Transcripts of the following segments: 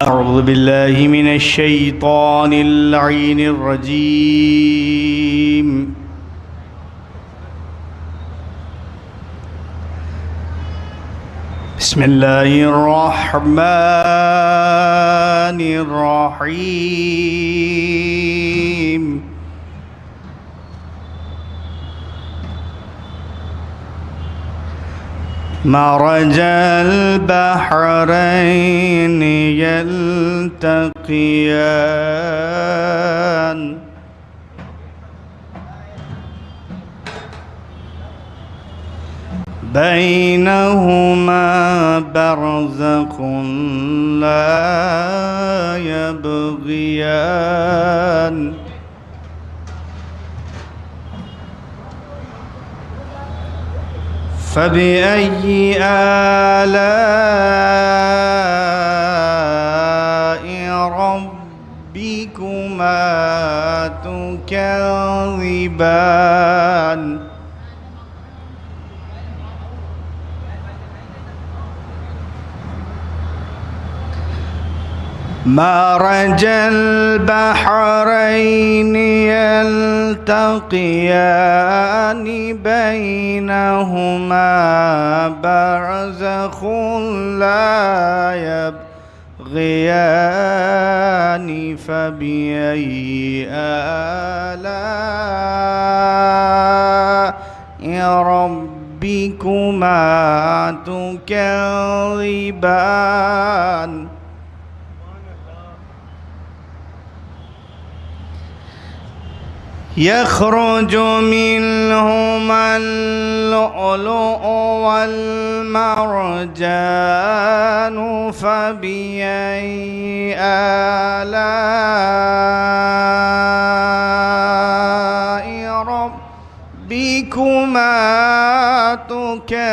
أعوذ بالله من الشيطان اللعين الرجيم. بسم الله الرحمن الرحيم. مرج البحرين يلتقيان بينهما برزخ لا يبغيان فبأي آلاء ربكما تكذبان مرج البحرين يلتقيان بينهما برزخ لا يبغيان فبأي آلاء ربكما تكذبان يخرج منهما اللؤلؤ والمرجان فبأي آلاء ربكما تكذبان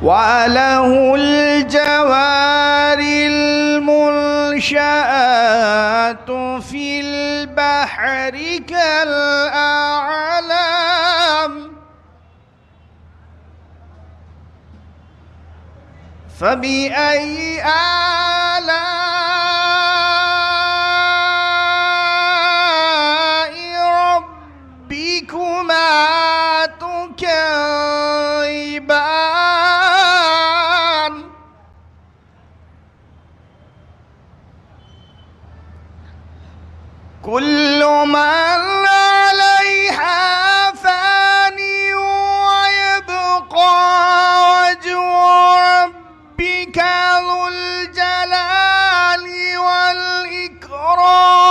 وله الجوار المنشآت في البحر كالأعلام فبأي آلاء ربكما تكذبان كل من عليها فان ويبقى وجه ربك ذو الجلال والإكرام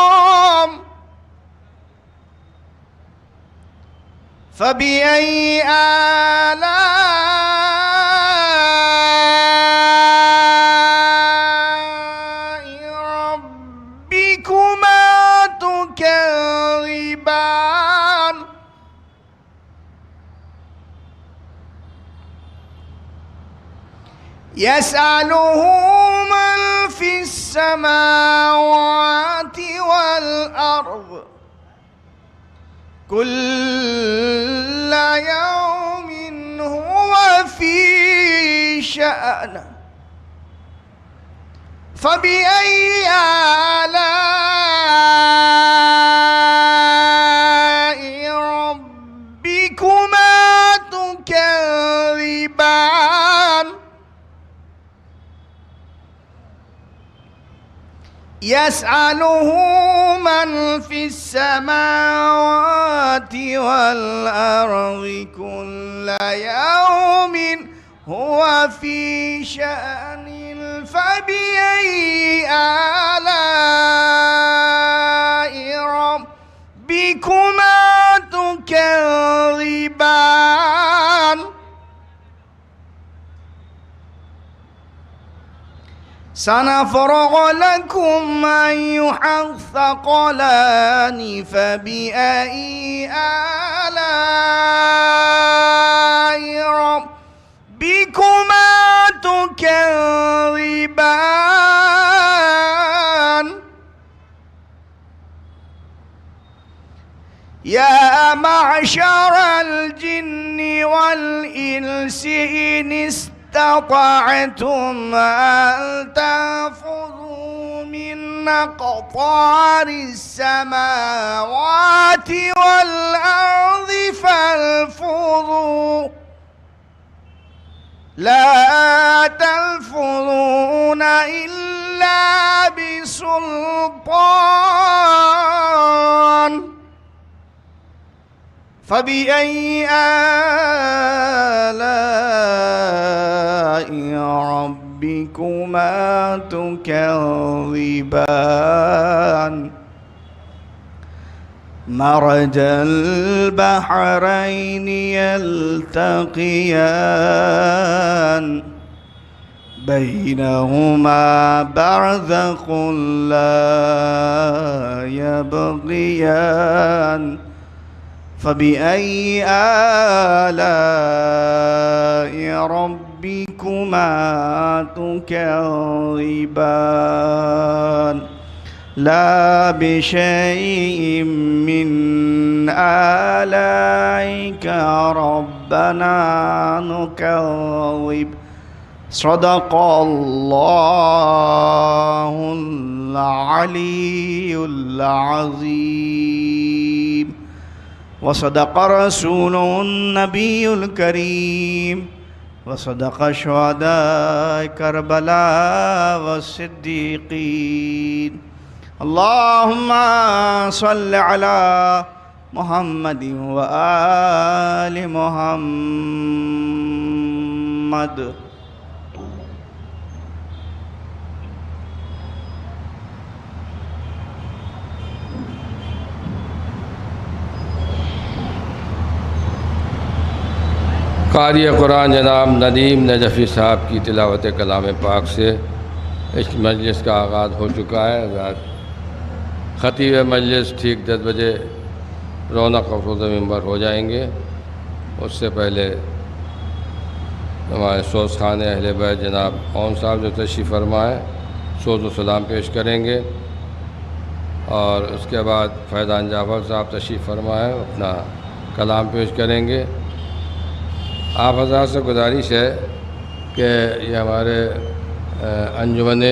فبأي آلاء ربكما تكذبان يسأله من في السماوات والأرض كل يوم هو في شأن فبأي آلاء ربكما تكذبان يسأله من في السماوات والأرض كل يوم هو في شأن فبأي آلاء ربكما تكذبان سنفرغ لكم أيها الثقلان فبأي آلاء ربكما تكذبان. يا معشر الجن والإنس إن استطعتم أن تنفذوا من أقطار السماوات والأرض فانفذوا لا تنفذون إلا بسلطان فبأي آلاء ربكما تكذبان مرج البحرين يلتقيان بينهما برزخ لا يبغيان فبأي آلاء ربكما تكذبان لا بشيء من آلائك ربنا نكذب صدق الله العلي العظيم وصدق رسوله النبي الكريم وصدق شهداء كربلاء والصديقين اللهم صل على محمد وآل محمد قاری قرآن جناب ندیم نجفی صاحب کی تلاوت کلام پاک سے اس مجلس کا آغاز ہو چکا ہے۔ خطیب مجلس ٹھیک 10 بجے رونق افروز ممبر ہو جائیں گے۔ اس سے پہلے ہمارے سوز خان اہل بیت جناب اون صاحب جو تشریف فرما ہے سوز و سلام پیش کریں گے، اور اس کے بعد فیضان جعفر صاحب تشریف فرما ہے اپنا کلام پیش کریں گے۔ آپ حضرات سے گزارش ہے کہ یہ ہمارے انجمن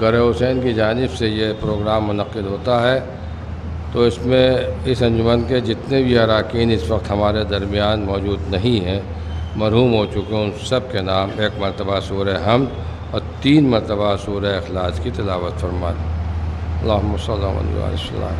گر حسین کی جانب سے یہ پروگرام منعقد ہوتا ہے، تو اس میں اس انجمن کے جتنے بھی اراکین اس وقت ہمارے درمیان موجود نہیں ہیں، مرحوم ہو چکے ان سب کے نام 1 مرتبہ سورہ حمد اور 3 مرتبہ سورہ اخلاص کی تلاوت فرمائیں۔ اللہم صلی اللہ علیہ وسلم۔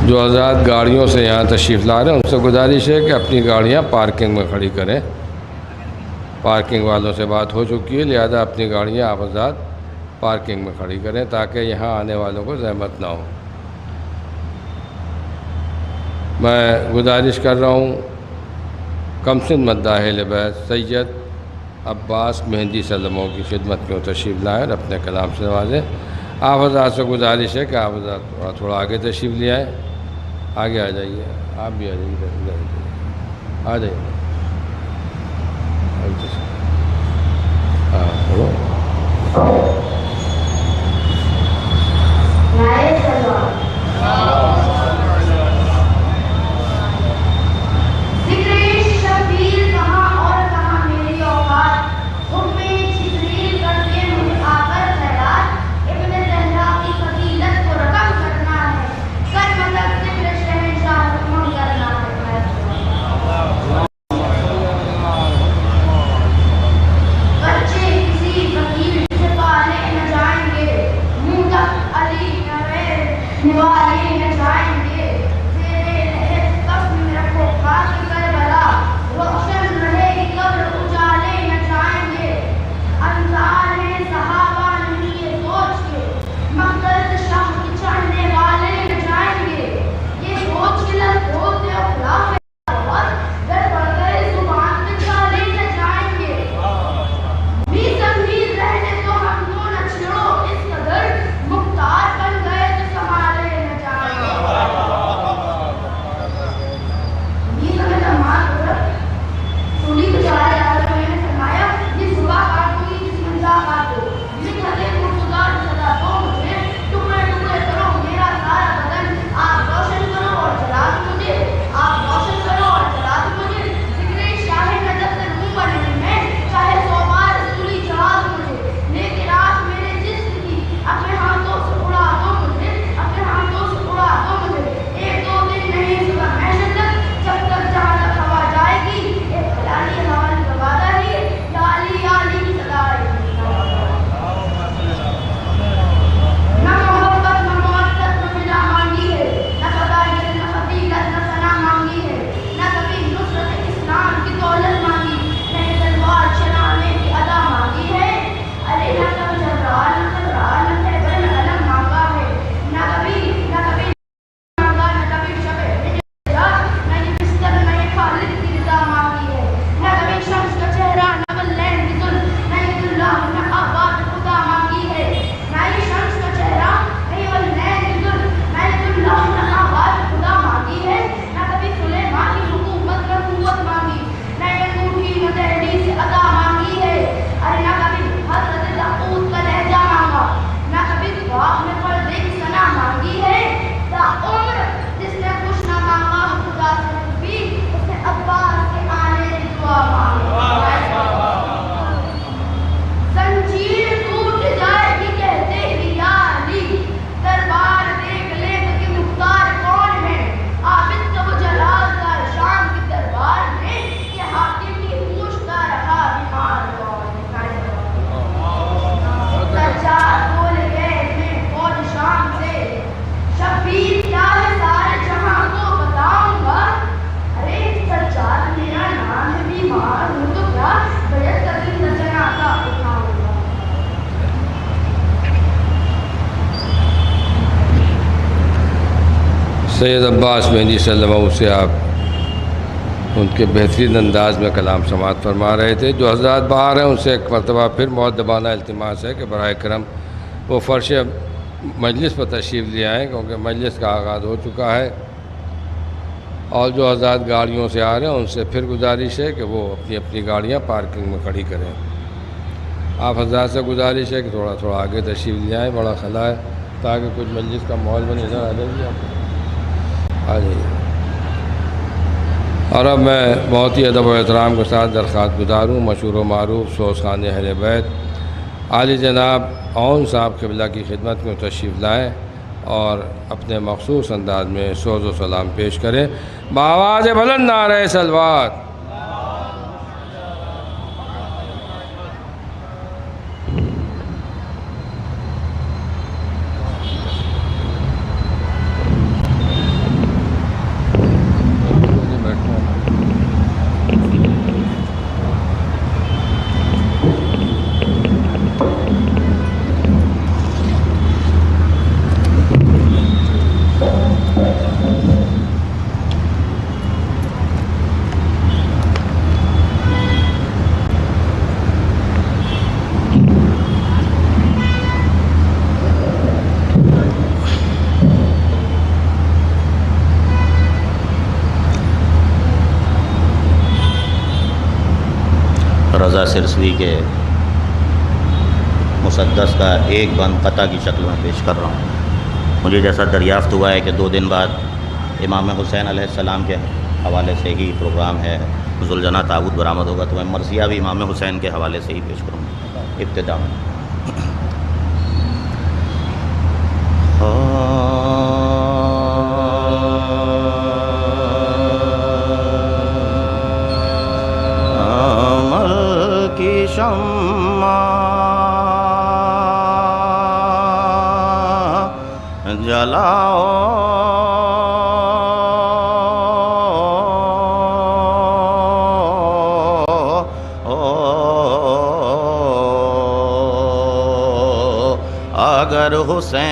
جو حضرات گاڑیوں سے یہاں تشریف لا رہے ہیں ان سے گزارش ہے کہ اپنی گاڑیاں پارکنگ میں کھڑی کریں۔ پارکنگ والوں سے بات ہو چکی ہے، لہذا اپنی گاڑیاں آپ حضرات پارکنگ میں کھڑی کریں تاکہ یہاں آنے والوں کو زحمت نہ ہو۔ میں گزارش کر رہا ہوں کمسن مداح اہل بیت سید عباس مہندی سلموں کی خدمت میں تشریف لائیں اور اپنے کلام سے نوازیں۔ آپ حضرات سے گزارش ہے کہ آپ حضرات تھوڑا آگے تشریف لے آئیں، آگے آ جائیے، آپ بھی آ جائیے، آ جائیے، بچے کسی فقیر سے سید عباس مہندی صلی اللہ علیہ وسلم سے آپ ان کے بہترین انداز میں کلام سماعت فرما رہے تھے۔ جو حضرات باہر ہیں ان سے ایک مرتبہ پھر مؤدبانہ التماس ہے کہ براہ کرم وہ فرش مجلس پر تشریف لے آئیں، کیونکہ مجلس کا آغاز ہو چکا ہے۔ اور جو حضرات گاڑیوں سے آ رہے ہیں ان سے پھر گزارش ہے کہ وہ اپنی اپنی گاڑیاں پارکنگ میں کھڑی کریں۔ آپ حضرات سے گزارش ہے کہ تھوڑا تھوڑا آگے تشریف لے آئیں، بڑا خلا ہے، تاکہ کچھ مجلس کا ماحول بنے۔ ادھر آ جائیے، آ جائیے۔ اور اب میں بہت ہی ادب و احترام کے ساتھ درخواست گزار ہوں مشہور و معروف سوز خان اہل بیت عالی جناب اون صاحب قبلہ کی خدمت میں تشریف لائیں اور اپنے مخصوص انداز میں سوز و سلام پیش کریں۔ بآواز بلند نعرہ صلوات۔ رضا سرسوی کے مسدس کا ایک بند قطع کی شکل میں پیش کر رہا ہوں۔ مجھے جیسا دریافت ہوا ہے کہ 2 دن بعد امام حسین علیہ السلام کے حوالے سے ہی پروگرام ہے، ذوالجناح تابوت برآمد ہوگا، تو میں مرثیہ بھی امام حسین کے حوالے سے ہی پیش کروں گا ابتدا میں۔ شمع جلاؤ اگر حسینی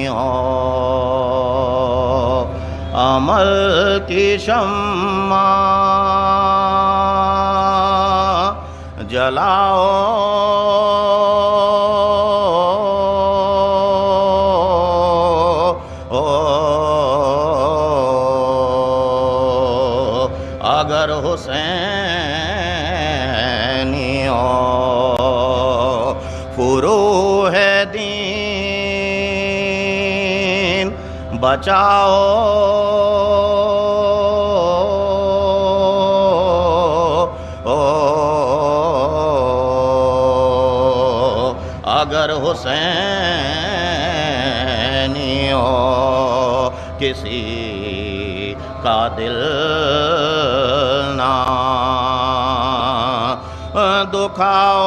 ہو عمل کی شمع جلاؤ اگر حسینی ہو فروغ دین بچاؤ اگر حسینی ہو کسی کا دل نہ دکھاؤ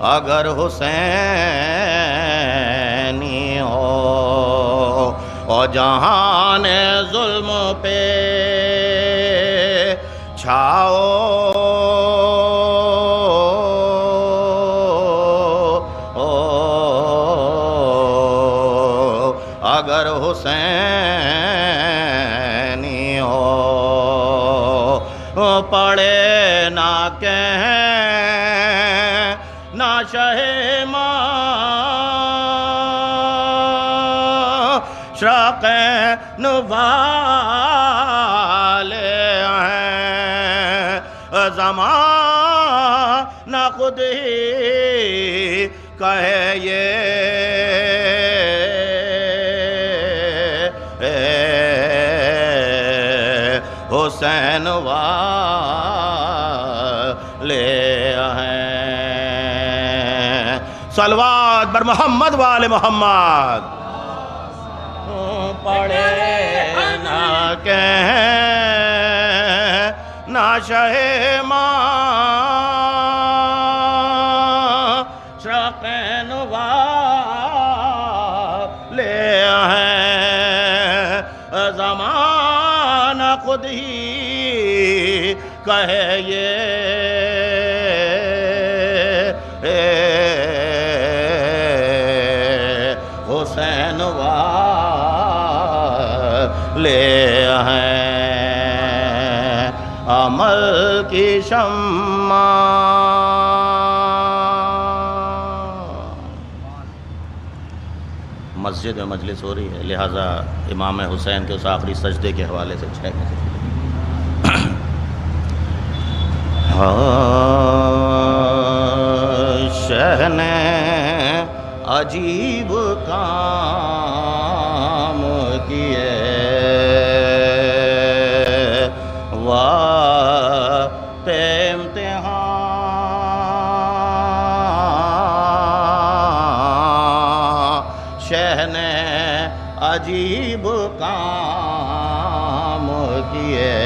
اگر حسینی ہو اور جہان ظلم پہ چھاؤ اگر حسینی ہو پڑے نہ کہیں نہ شہ مشرقین والے ہیں زمانہ خود ہی کہے یہ حسین والے ہیں صلوات بر محمد وآل محمد پڑے نہ کہیں نہ شہ مشرقین والے ہیں زمانہ خود ہی کہے یہ حسین والے ہیں عمل کی شمع. مسجد میں مجلس ہو رہی ہے، لہٰذا امام حسین کے اس آخری سجدے کے حوالے سے 6 بجے شہ نے عجیب کام کیے وقت امتحان، شہ نے عجیب کام کیے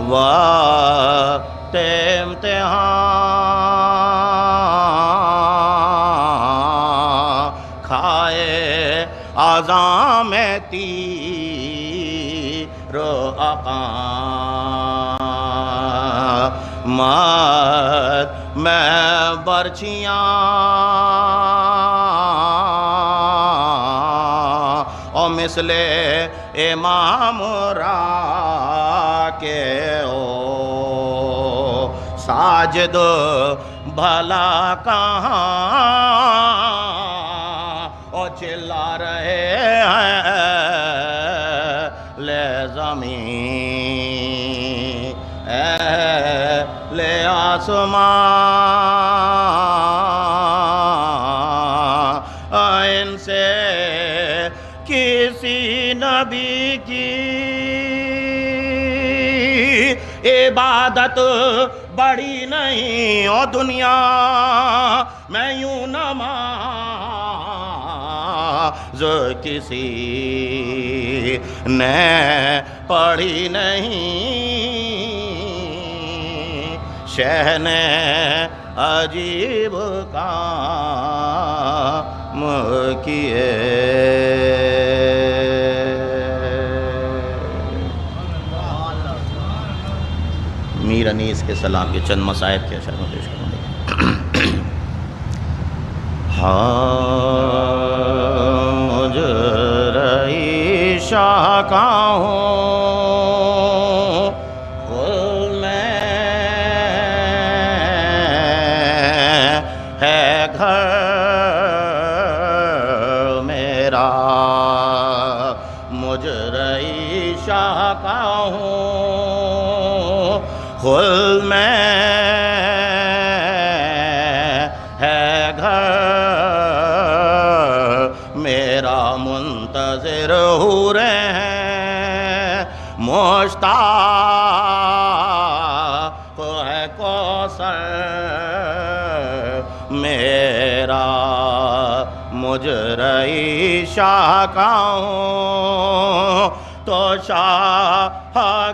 وقت امتحان، کھائے عذاب تیر و اقامت میں برچیاں اور مثل امام را کے ساجد بھلا کہاں اور چلا رہے ہیں لے زمین لے آسمان، ان سے کسی نبی کی عبادت بڑی نہیں، اور دنیا میں یوں نماز کسی نے پڑھی نہیں، شہ نے عجیب کام کیے. میر انیس کے سلام کے چند مصائب کے اشعار میں پیش کروں گا. مجرئی شاہ کا ہوں خود میں ہے گھر میرا، مجرئی شاہ کا ہوں خود میں ہے گھر میرا، منتظر ہو رہے ہیں مشتاق ہے کوثر میرا، مجرئی شاہ کا ہوں تو شاہ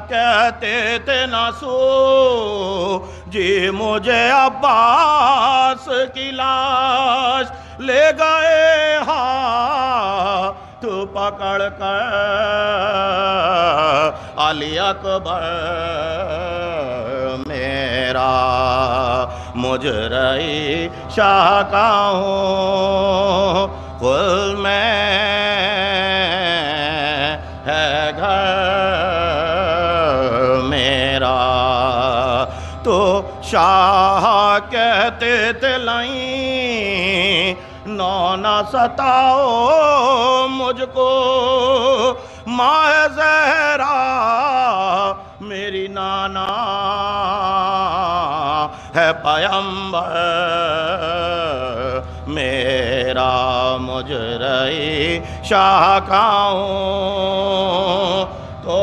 کہتے تھے نہ سو جی مجھے عباس کی لاش لے گئے ہاتھ پکڑ کر علی اکبر میرا، مجرئی شاہ کا ہوں خود میں ہے گھر میرا، تو شاہ کہتے تھے لائیں نو نہ ستاؤ مجھ کو ماہ زہرا میری نانا ہے پیمبر میرا، مجرئی شاہ کا ہوں تو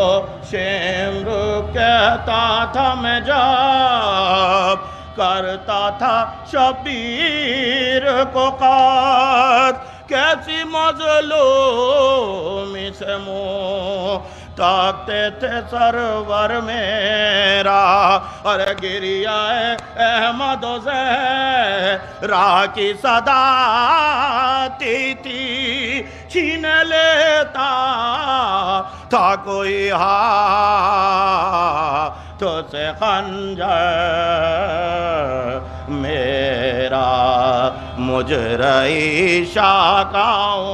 شمر کہتا تھا میں جب کرتا تھا شبیر کو قتل، کیسی مظلومی سے منہ تاکتے تھے سرور میرا، اور گریہ احمد و زہرا کی صدا آتی تھی چھین لیتا تھا کوئی ہاتھ سے خنجر میرا مجرعی شاکاؤں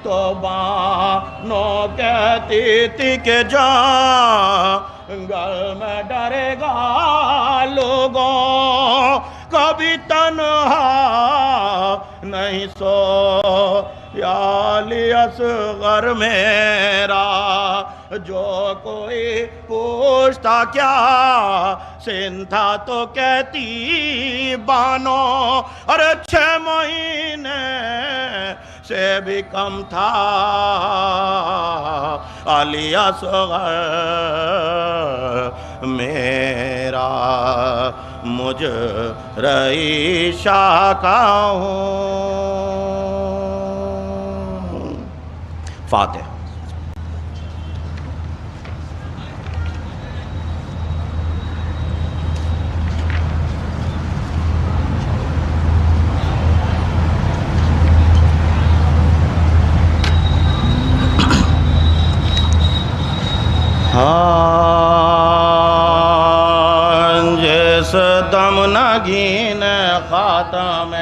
تو بانو کہتی تھی کہ جنگل میں ڈرے گا لوگوں کبھی تنہا نہیں سو یا علی اصغر میرا جو کوئی پوچھتا کیا سن تھا تو کہتی بانو ارے 6 مہینے سے بھی کم تھا علی اصغر میرا مجرعی شاکاؤں فاتح جس دم نگین خاتم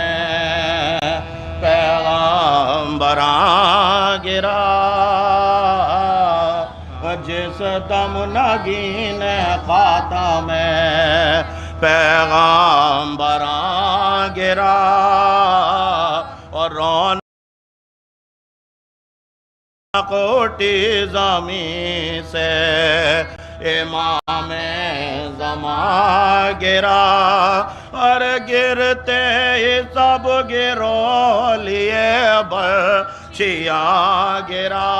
پیغمبراں گرا جس دم نگین خاتم پیغمبراں گرا اور رون کوٹی زمین سے امام زمان گرا اور گرتے ہی سب گرو لیے بچیاں گرا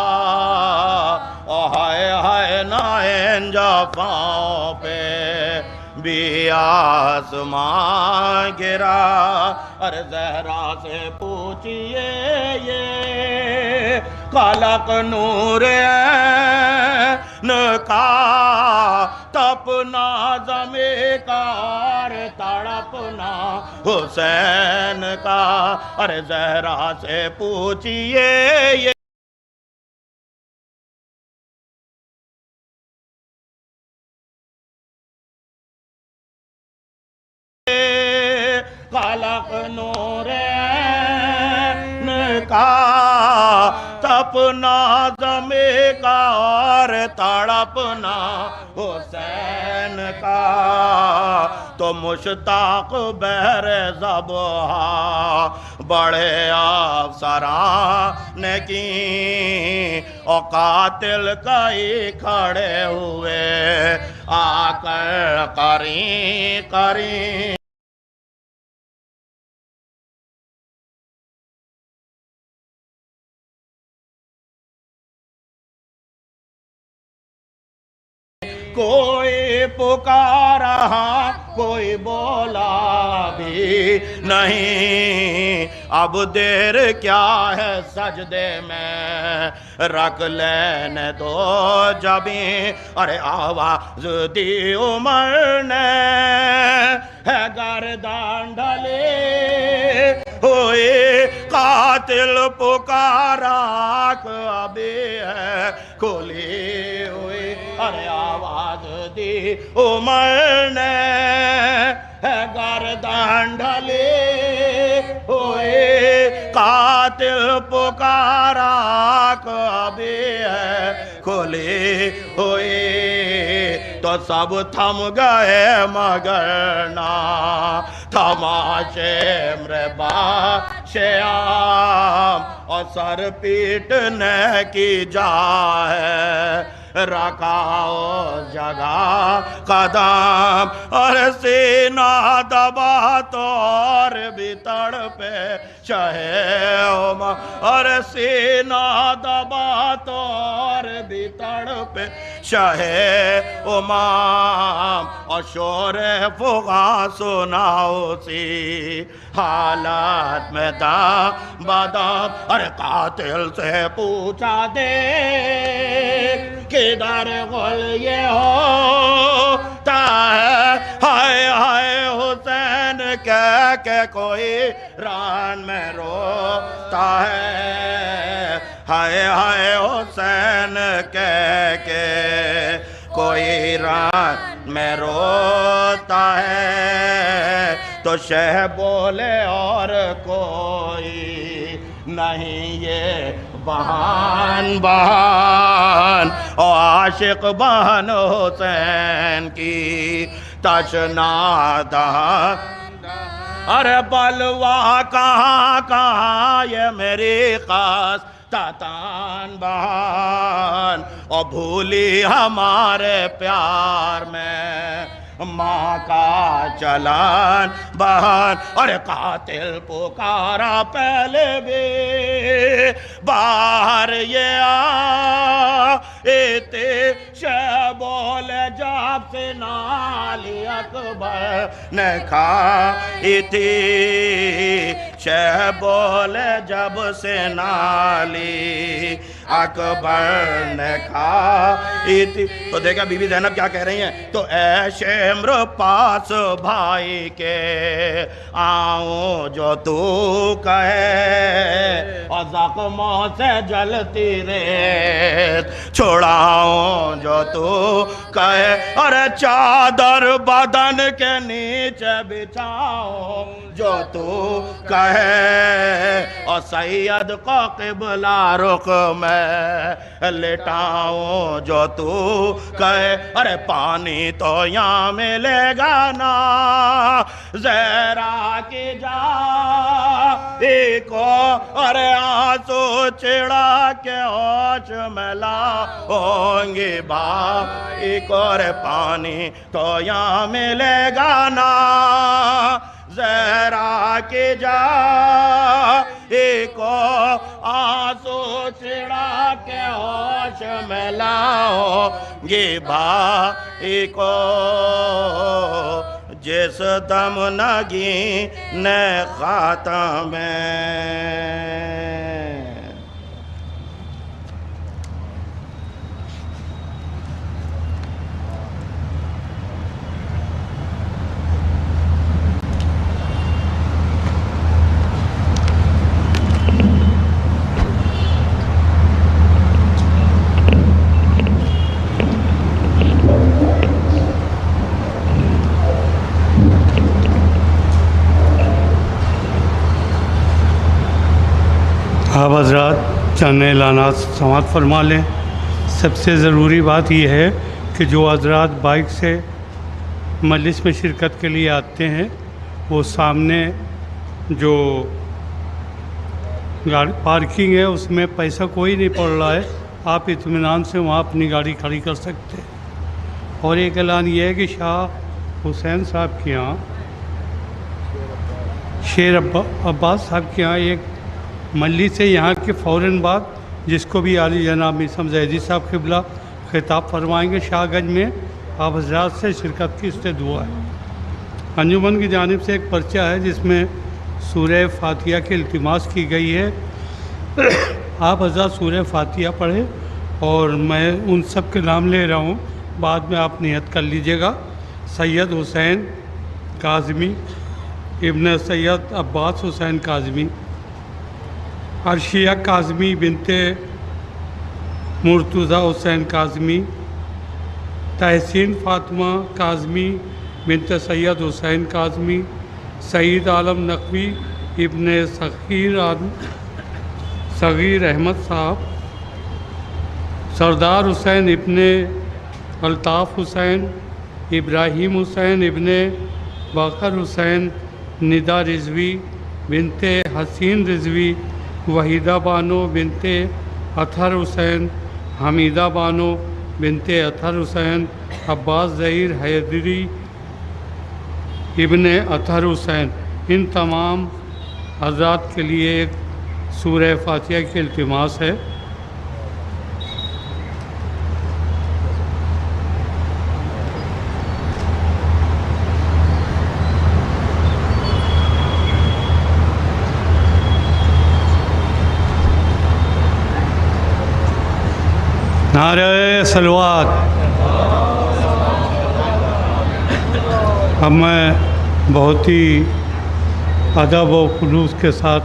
ہائے ہائے نائن جفاؤں پہ بھی آسمان گرا اور زہرا سے پوچھئے یہ خلق نور عین کا تپنا زمیں کا اور تڑپنا حسین کا اور زہرا سے پوچھئے یہ خلق نور عین کا تپنا زمیں کا اور تڑپنا حسین کا تو مشتاق بہر ذبح بڑے افسران نے کی اور قاتل کئی کھڑے ہوئے آ کر قریب قریب کوئی پکارا کوئی بولا بھی نہیں اب دیر کیا ہے سجدے میں رکھ لینے دو جبیں ارے آواز دی عمر نے ہے گردان ڈھلے ہوئے قاتل پکارا ابھی ہے کھلی ہوئی ارے آواز دی عمر نے ہے گردان ڈھلے ہوئے قاتل پکارا ابھی ہے کھلی ہوئی تو سب تھم گئے مگر نہ تماشے شیام اور سر پیٹنے کی جا ہے رکھاؤ جگہ قدم اور سینہ دبا تو اور بھی تڑپے چاہے عمر اور سینہ دبا تو اور بھی تڑپے چاہے امام اور شور فغاں سناؤ سی حالات میں دام بدام اور قاتل سے پوچھا دے کدھر غل یہ ہوتا ہے ہائے ہائے حسین کہہ کے کوئی ران میں روتا ہے ہائے ہائے حسین کہہ کے کوئی رات میں روتا ہے تو شہ بولے اور کوئی نہیں یہ بہان بہان او عاشق بہن حسین کی تشنا دہان ارے بلوا کہاں کہاں یہ میری خاص تاتان بہان اور بھولی ہمارے پیار میں ماں کا چلان بہان اور قاتل پکارا پہلے بھی باہر یہ آئے شہ بولے جب سے نالی اکبر نے کھائی تھی شہ بولے جب سے نالی اکبر نے کھائی تھی تو دیکھا بی بی زینب کیا کہہ رہی ہیں تو اے شمر پاس بھائی کے آؤں جو تو کہے اور زخموں سے جلتی ریت چھڑاؤں جو تو کہے اور چادر بدن کے نیچے بچھاؤں جو تو کہے اور سید کو قبلہ رخ میں لٹاؤں جو تو کہے ارے پانی تو یہاں ملے گا نا زہرا کی جا کو ارے آنسو چڑا کے ہوش میں لاؤں گی بھائی کو ارے پانی تو یہاں ملے گا نا زہرا کی جا کو آنسو چڑا کے ہوش میں لاؤں گی بھائی کو جس دم نگی نے خاتم میں آپ حضرات چند اعلانات سماعت فرما لیں۔ سب سے ضروری بات یہ ہے کہ جو حضرات بائک سے مجلس میں شرکت کے لیے آتے ہیں وہ سامنے جو گاڑی پارکنگ ہے اس میں پیسہ کوئی نہیں پڑ رہا ہے، آپ اطمینان سے وہاں اپنی گاڑی کھڑی کر سکتے ہیں۔ اور ایک اعلان یہ ہے کہ شاہ حسین صاحب کے یہاں شیر عباس صاحب کے یہاں ایک مجلس سے یہاں کے فوراً بعد جس کو بھی عالی جناب میثم زیدی صاحب قبلہ خطاب فرمائیں گے شاہ گنج میں، آپ حضرات سے شرکت کی اس سے دعا ہے۔ انجمن کی جانب سے ایک پرچہ ہے جس میں سورہ فاتحہ کی التماس کی گئی ہے، آپ حضرات سورہ فاتحہ پڑھیں اور میں ان سب کے نام لے رہا ہوں، بعد میں آپ نیت کر لیجئے گا۔ سید حسین کاظمی ابن سید عباس حسین کاظمی، عرشیہ کاظمی بنت مرتضی حسین کاظمی، تحسین فاطمہ کاظمی بنت سید حسین کاظمی، سعید عالم نقوی ابن صغیر احمد صاحب، سردار حسین ابن الطاف حسین، ابراہیم حسین ابن باقر حسین، ندا رضوی بنت حسین رضوی، وحیدہ بانو بنت اطہر حسین، حمیدہ بانو بنت اطہر حسین، عباس ظہیر حیدری ابن اطہر حسین۔ ان تمام حضرات کے لیے ایک سورہ فاتحہ کی التماس ہے۔ نعرہ صلوات۔ اب میں بہت ہی ادب و خلوص کے ساتھ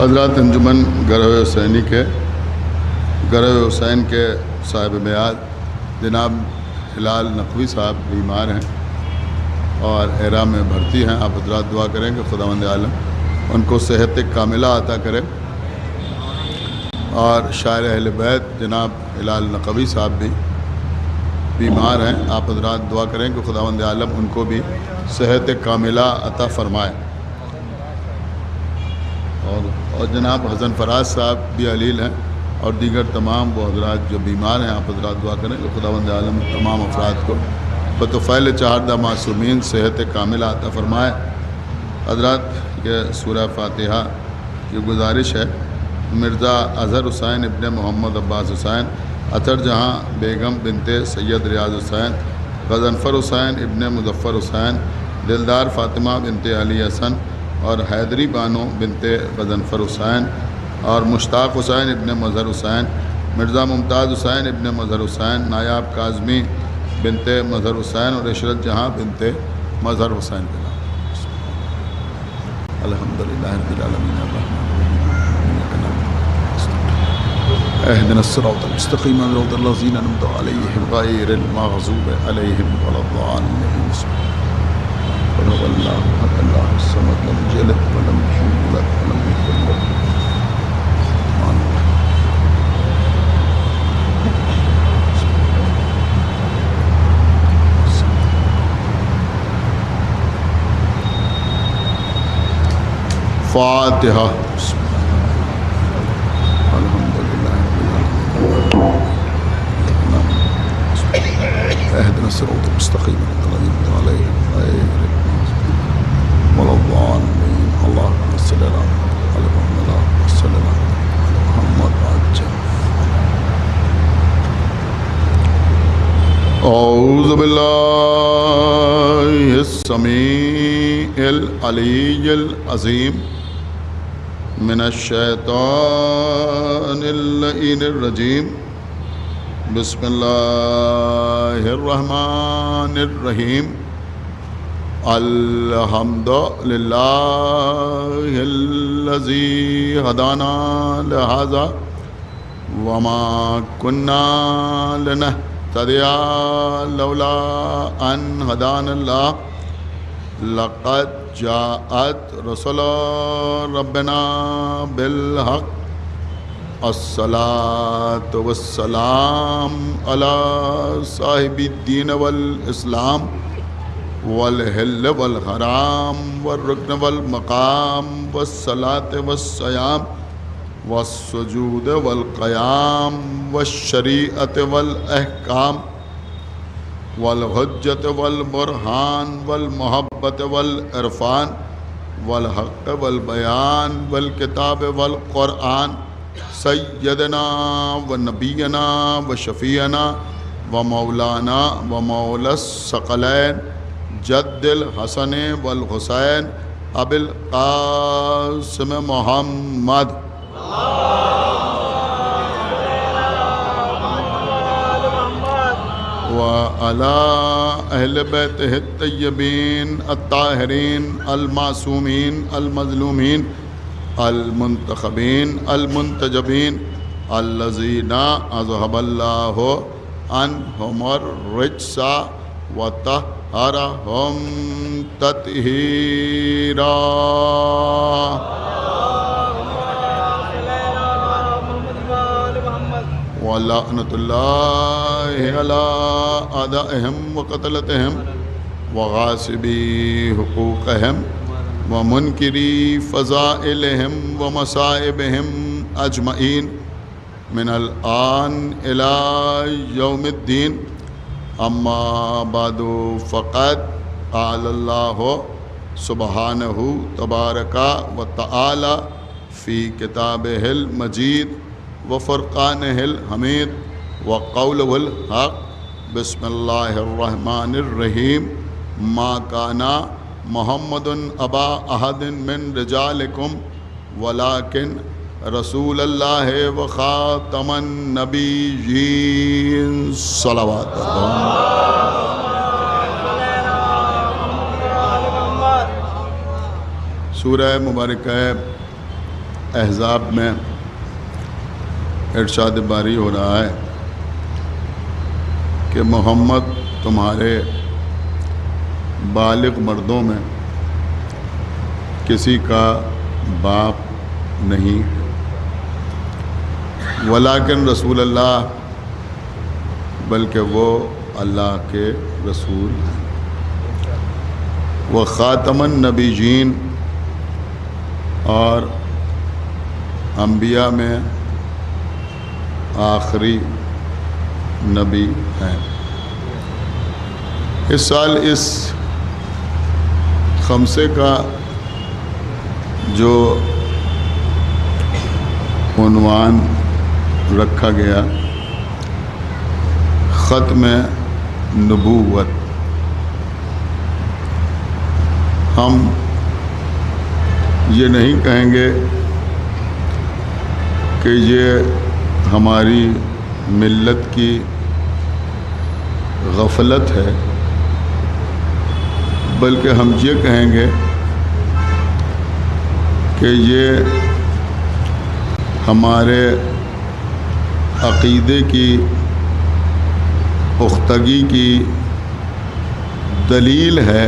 حضرات انجمن گروہ حسینی کے گروہ حسین کے صاحب میعاد جناب ہلال نقوی صاحب بیمار ہیں اور ایرا میں بھرتی ہیں. آپ حضرات دعا کریں کہ خداوند عالم ان کو صحت کاملہ عطا کرے. اور شاعر اہل بیت جناب ہلال نقوی صاحب بھی بیمار ہیں. آپ حضرات دعا کریں کہ خداوند عالم ان کو بھی صحت کاملہ عطا فرمائے. اور جناب حسن فراز صاحب بھی علیل ہیں اور دیگر تمام وہ حضرات جو بیمار ہیں. آپ حضرات دعا کریں کہ خداوند عالم تمام افراد کو بطفیل چہاردہ معصومین صحت کاملہ عطا فرمائے. حضرات یہ سورہ فاتحہ کی گزارش ہے. مرزا اظہر حسین ابن محمد عباس حسین، اطہر جہاں بیگم بنت سید ریاض حسین، غضنفر حسین ابن مظفر حسین، دلدار فاطمہ بنت علی حسن اور حیدری بانو بنت غضنفر حسین اور مشتاق حسین ابن مظہر حسین، مرزا ممتاز حسین ابن مظہر حسین، نایاب کاظمی بنت مظہر حسین اور عشرت جہاں بنت مظہر حسین کے نام. الحمدللہ رب العالمین الرحمن اهدنا الصراط المستقيم صراط الذين أنعمت عليهم غير المغضوب عليهم ولا الضالين. قل هو الله أحد الله الصمد لم يلد ولم يولد ولم يكن له كفوا أحد. فاتحة. اهدنا الصراط المستقيم صراط الذين أنعمت عليهم غير المغضوب ولا الضالين. اللهم صل على محمد وعلى محمد وعجل. أعوذ بالله السميع العلي العظيم من الشيطان اللعين الرجيم. بسم اللہ الرحمن الرحیم. الحمد للہ الذی ہدانا لہذا وما كنا لنهتدی لولا ان ہدانا اللہ. لقد جاءت رسل ربنا بالحق. الصلاة والسلام على صاحب الدين والإسلام والحل والحرام والركن والمقام والصلاة والصيام والسجود والقيام والشريعة والأحكام والحجة والبرهان والمحبة والعرفان والحق والبيان والكتاب والقرآن. سیدنا و نبینا و شفیعنا و مولانا و مولا الثقلین جد الحسن والحسین ابی القاسم محمد وعلى أهل بيته الطيبين الطاهرين المعصومين المظلومين المنتخبين المنتجبين الذين أذهب الله عنهم الرجس وطهرهم تطهيرا. ولعنة الله على أعدائهم وقتلتهم وغاصبي حقوقهم ومنكري فضائلهم ومصائبهم أجمعين من الآن إلى يوم الدين. أما بعد فقد قال الله سبحانه تبارك وتعالى في كتابه المجيد وفرقانه الحميد وقوله الحق. بسم الله الرحمن الرحيم. ما كان محمد أبا أحد من رجالكم ولكن رسول الله وخاتم النبيين. صلوات سورہ مبارکہ احزاب میں ارشاد باری ہو رہا ہے کہ محمد تمہارے بالغ مردوں میں کسی کا باپ نہیں، ولیکن رسول اللہ، بلکہ وہ اللہ کے رسول ہیں، وہ خاتم النبیین، اور انبیاء میں آخری نبی ہیں۔ اس سال اس خمسے کا جو عنوان رکھا گیا ختم نبوت، ہم یہ نہیں کہیں گے کہ یہ ہماری ملت کی غفلت ہے، بلکہ ہم یہ کہیں گے کہ یہ ہمارے عقیدے کی پختگی کی دلیل ہے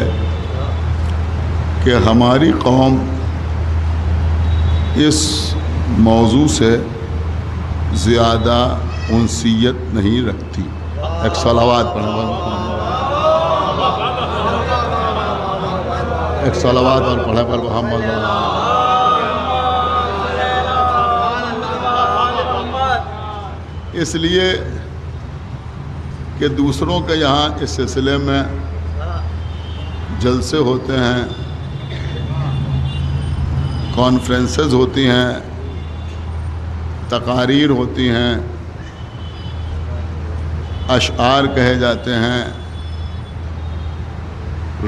کہ ہماری قوم اس موضوع سے زیادہ انسیت نہیں رکھتی۔ ایک صلوات پڑھیں، ایک صلوات اور پڑھیں پر محمد۔ اس لیے کہ دوسروں کے یہاں اس سلسلے میں جلسے ہوتے ہیں، کانفرنسز ہوتی ہیں، تقاریر ہوتی ہیں، اشعار کہے جاتے ہیں،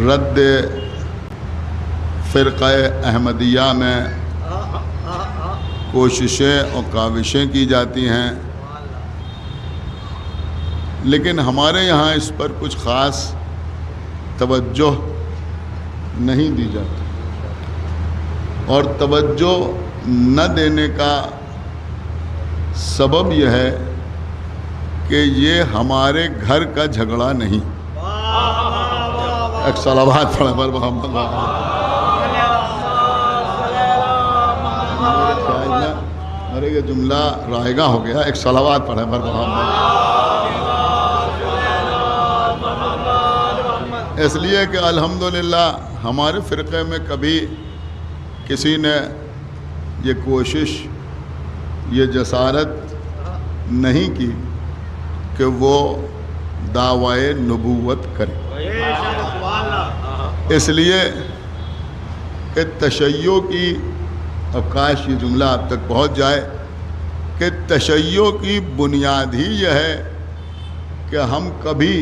رد فرقہ احمدیہ میں کوششیں اور کاوشیں کی جاتی ہیں، لیکن ہمارے یہاں اس پر کچھ خاص توجہ نہیں دی جاتی، اور توجہ نہ دینے کا سبب یہ ہے کہ یہ ہمارے گھر کا جھگڑا نہیں۔ ایک صلوات پڑھیں پر محمد۔ ارے یہ جملہ رائگاں ہو گیا، ایک صلوات پڑھیں پر محمد۔ اس لیے کہ الحمدللہ ہمارے فرقے میں کبھی کسی نے یہ کوشش، یہ جسارت نہیں کی کہ وہ دعوی نبوت کرے، اس لیے کہ تشیع کی، اب کاش یہ جملہ آپ تک پہنچ جائے کہ تشیع کی بنیاد ہی یہ ہے کہ ہم کبھی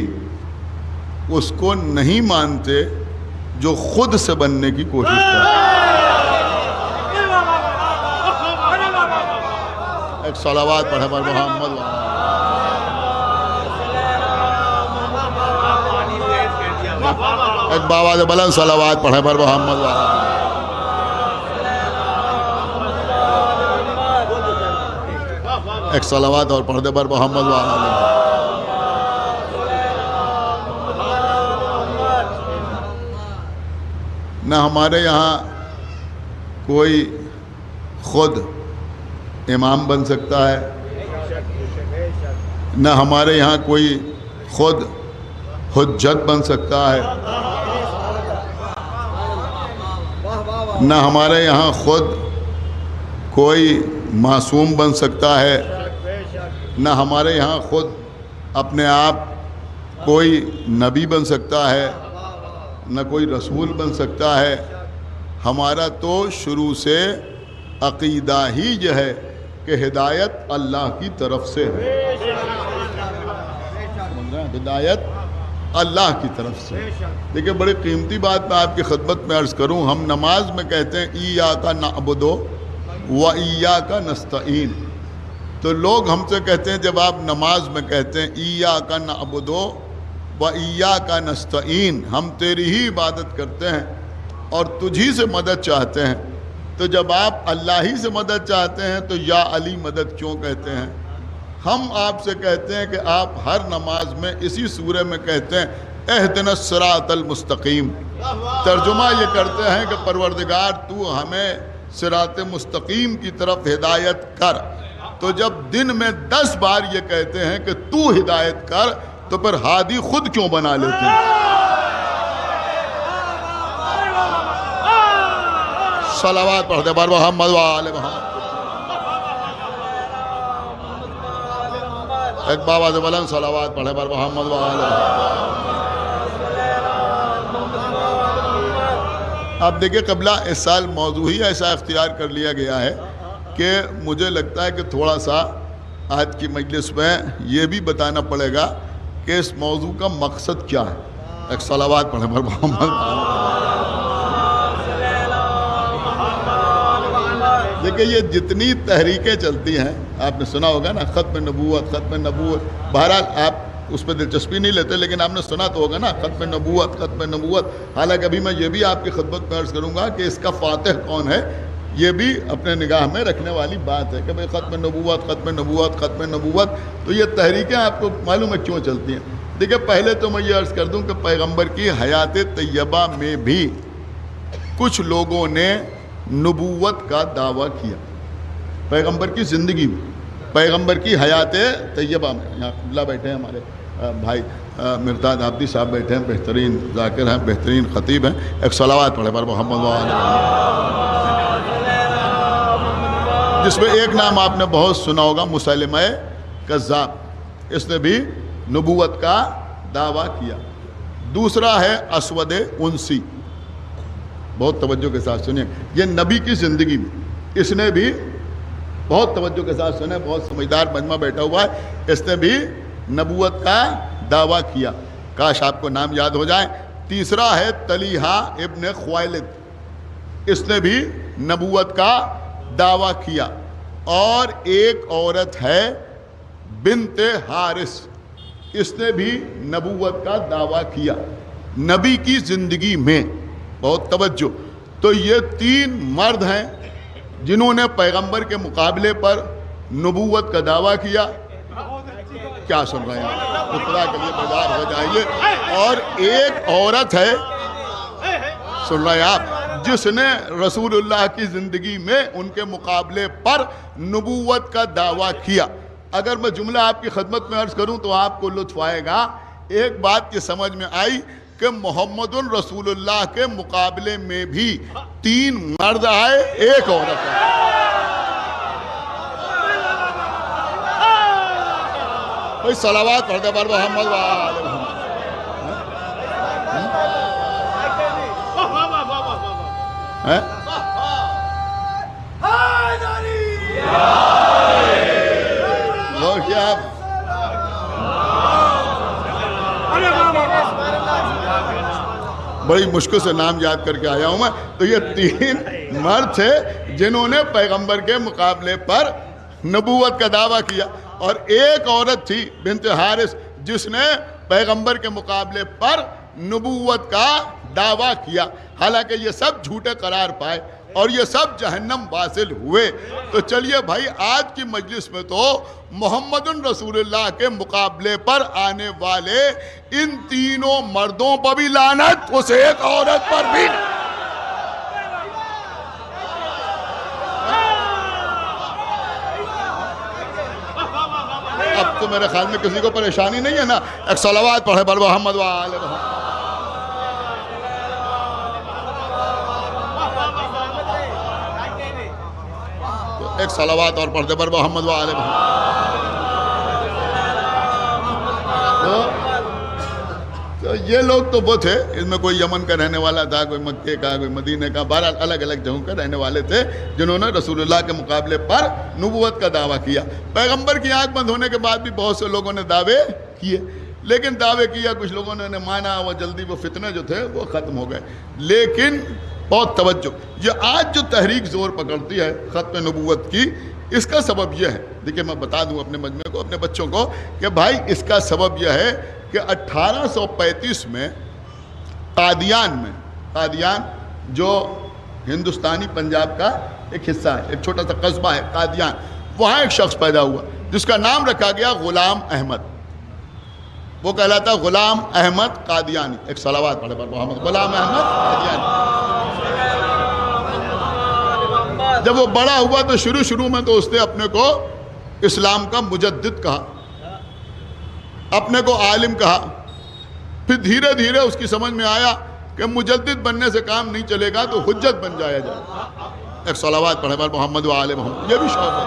اس کو نہیں مانتے جو خود سے بننے کی کوشش کرتے۔ ایک صلوات پڑھے پر محمد۔ ایک بابا سے بلند صلوات پڑھے پر محمد۔ ایک صلوات اور پڑھ دے پر محمد۔ نہ ہمارے یہاں کوئی خود امام بن سکتا ہے، نہ ہمارے یہاں کوئی خود حجت بن سکتا ہے، نہ ہمارے یہاں خود کوئی معصوم بن سکتا ہے، نہ ہمارے یہاں خود اپنے آپ کوئی نبی بن سکتا ہے، نہ کوئی رسول بن سکتا ہے۔ ہمارا تو شروع سے عقیدہ ہی یہ ہے کہ ہدایت اللہ کی طرف سے ہے، ہدایت اللہ کی طرف سے۔ دیکھیں بڑی قیمتی بات میں آپ کی خدمت میں عرض کروں، ہم نماز میں کہتے ہیں ایاک نعبد و ایاک نستعین، تو لوگ ہم سے کہتے ہیں جب آپ نماز میں کہتے ہیں ایاک نعبد و ایاک نستعین، ہم تیری ہی عبادت کرتے ہیں اور تجھی سے مدد چاہتے ہیں، تو جب آپ اللہ ہی سے مدد چاہتے ہیں تو یا علی مدد کیوں کہتے ہیں؟ ہم آپ سے کہتے ہیں کہ آپ ہر نماز میں اسی سورہ میں کہتے ہیں اہدنا الصراط المستقیم، ترجمہ یہ کرتے ہیں کہ پروردگار تو ہمیں صراط مستقیم کی طرف ہدایت کر۔ تو جب دن میں 10 بار یہ کہتے ہیں کہ تو ہدایت کر، تو پھر ہادی خود کیوں بنا لیتے ہیں؟ صلوات پڑھتے بار محمد و آل محمد۔ ایک بابا سے بلند صلوات پڑھے بار محمد و آل محمد۔ آپ دیکھیں قبلہ اس سال موضوع ہی ایسا اختیار کر لیا گیا ہے کہ مجھے لگتا ہے کہ تھوڑا سا آج کی مجلس میں یہ بھی بتانا پڑے گا کہ اس موضوع کا مقصد کیا ہے۔ ایک صلوات پڑھے بار محمد۔ دیکھیں یہ جتنی تحریکیں چلتی ہیں، آپ نے سنا ہوگا نا، ختم نبوت، ختم نبوت، بہرحال آپ اس پہ دلچسپی نہیں لیتے، لیکن آپ نے سنا تو ہوگا نا ختم نبوت، ختم نبوت۔ حالانکہ ابھی میں یہ بھی آپ کی خدمت میں عرض کروں گا کہ اس کا فاتح کون ہے، یہ بھی اپنے نگاہ میں رکھنے والی بات ہے کہ بھئی ختم نبوت، ختم نبوت، ختم نبوت۔ تو یہ تحریکیں آپ کو معلوم ہے کیوں چلتی ہیں۔ دیکھیں پہلے تو میں یہ عرض کر دوں کہ پیغمبر کی حیات طیبہ میں بھی کچھ لوگوں نے نبوت کا دعویٰ کیا، پیغمبر کی زندگی میں، پیغمبر کی حیات طیبہ میں۔ یہاں قبلہ بیٹھے ہیں ہمارے بھائی مرداد عابدی صاحب بیٹھے ہیں، بہترین ذاکر ہیں، بہترین خطیب ہیں۔ ایک صلوات پڑھے پر محمد و آل محمد، جس میں ایک نام آپ نے بہت سنا ہوگا، مسلمہ کذاب، اس نے بھی نبوت کا دعویٰ کیا۔ دوسرا ہے اسود انسی، بہت توجہ کے ساتھ سنیں، یہ نبی کی زندگی میں اس نے بھی بہت توجہ کے ساتھ سنیں، بہت سمجھدار مجمع بیٹھا ہوا ہے، اس نے بھی نبوت کا دعویٰ کیا۔ کاش آپ کو نام یاد ہو جائے۔ تیسرا ہے طلیحہ ابن خویلد، اس نے بھی نبوت کا دعویٰ کیا۔ اور ایک عورت ہے بنت حارث، اس نے بھی نبوت کا دعویٰ کیا نبی کی زندگی میں، بہت توجہ۔ تو یہ 3 مرد ہیں جنہوں نے پیغمبر کے مقابلے پر نبوت کا دعویٰ کیا۔ کیا سن رہے ہیں؟ خدا کے لیے بیدار ہو جائیے۔ اور ایک عورت ہے، سن رہے ہیں آپ، جس نے رسول اللہ کی زندگی میں ان کے مقابلے پر نبوت کا دعویٰ کیا۔ اگر میں جملہ آپ کی خدمت میں عرض کروں تو آپ کو لطف آئے گا۔ ایک بات یہ سمجھ میں آئی کہ محمد رسول اللہ کے مقابلے میں بھی 3 مرد آئے، ایک عورت آئے۔ بھائی صلوات پڑھتے پر محمد و آل محمد۔ وہ کیا آپ بڑی مشکل سے نام یاد کر کے آیا ہوں میں۔ تو یہ 3 مرد تھے جنہوں نے پیغمبر کے مقابلے پر نبوت کا دعویٰ کیا، اور ایک عورت تھی بنت حارث جس نے پیغمبر کے مقابلے پر نبوت کا دعویٰ کیا۔ حالانکہ یہ سب جھوٹے قرار پائے اور یہ سب جہنم واصل ہوئے۔ تو چلیے بھائی، آج کی مجلس میں تو محمد رسول اللہ کے مقابلے پر آنے والے ان 3 مردوں پر بھی لعنت، اس ایک عورت پر بھی۔ اب تو میرے خیال میں کسی کو پریشانی نہیں ہے نا؟ ایک صلوات پڑھے بر محمد و آل محمد۔ ایک صلوات اور پڑھتے پر محمد و آل محمد۔ تو یہ لوگ تو وہ تھے، اس میں کوئی یمن کا رہنے والا تھا، کوئی مکے کا، کوئی مدینہ کا، بہرحال الگ الگ جگہوں کے رہنے والے تھے جنہوں نے رسول اللہ کے مقابلے پر نبوت کا دعویٰ کیا۔ پیغمبر کی آنکھ بند ہونے کے بعد بھی بہت سے لوگوں نے دعوے کیے، لیکن دعوے کیا، کچھ لوگوں نے مانا، وہ جلدی وہ فتنے جو تھے وہ ختم ہو گئے۔ لیکن بہت توجہ، یہ آج جو تحریک زور پکڑتی ہے ختم نبوت کی، اس کا سبب یہ ہے، دیکھیں میں بتا دوں اپنے مجمع کو، اپنے بچوں کو، کہ بھائی اس کا سبب یہ ہے کہ 1835 میں قادیان جو ہندوستانی پنجاب کا ایک حصہ ہے، ایک چھوٹا سا قصبہ ہے قادیان، وہاں ایک شخص پیدا ہوا جس کا نام رکھا گیا غلام احمد، وہ کہلاتا غلام احمد قادیانی. ایک صلوات پڑھے پر محمد. غلام احمد قادیانی. جب وہ بڑا ہوا تو شروع میں تو اس نے اپنے کو اسلام کا مجدد کہا، اپنے کو عالم کہا، پھر دھیرے دھیرے اس کی سمجھ میں آیا کہ مجدد بننے سے کام نہیں چلے گا تو حجت بن جایا جائے. ایک صلوات پڑھے پر محمد و آل محمد. یہ بھی شوق ہے.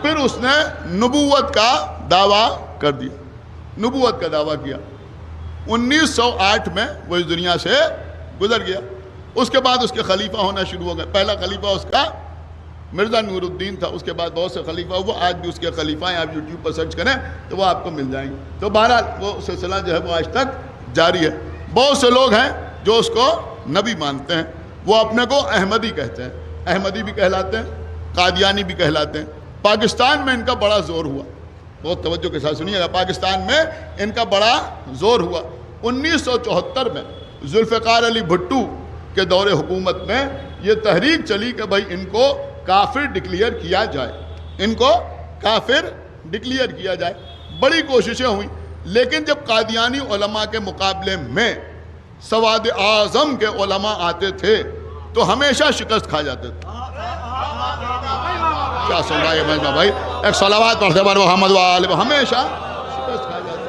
پھر اس نے نبوت کا دعویٰ کر دیا، نبوت کا دعویٰ کیا. 1908 میں وہ اس دنیا سے گزر گیا. اس کے بعد اس کے خلیفہ ہونا شروع ہو گئے. پہلا خلیفہ اس کا مرزا نور الدین تھا، اس کے بعد بہت سے خلیفہ ہوا. آج بھی اس کے خلیفہ ہیں، آپ یوٹیوب پر سرچ کریں تو وہ آپ کو مل جائیں گے. تو بہرحال وہ سلسلہ جو ہے وہ آج تک جاری ہے. بہت سے لوگ ہیں جو اس کو نبی مانتے ہیں، وہ اپنے کو احمدی کہتے ہیں، احمدی بھی کہلاتے ہیں، قادیانی بھی کہلاتے ہیں. پاکستان میں ان کا بڑا زور ہوا، بہت توجہ کے ساتھ سنیے گا. پاکستان میں ان کا بڑا زور ہوا. 1974 میں ذوالفقار علی بھٹو کے دور حکومت میں یہ تحریک چلی کہ بھائی ان کو کافر ڈکلیئر کیا جائے، ان کو کافر ڈکلیئر کیا جائے. بڑی کوششیں ہوئیں، لیکن جب قادیانی علماء کے مقابلے میں سواد اعظم کے علماء آتے تھے تو ہمیشہ شکست کھا جاتے تھے. کیا سن رہا ہے مجمع بھائی؟ ایک صلوات پڑھتے بار محمد و آل محمد. ہمیشہ شکست کھا جاتے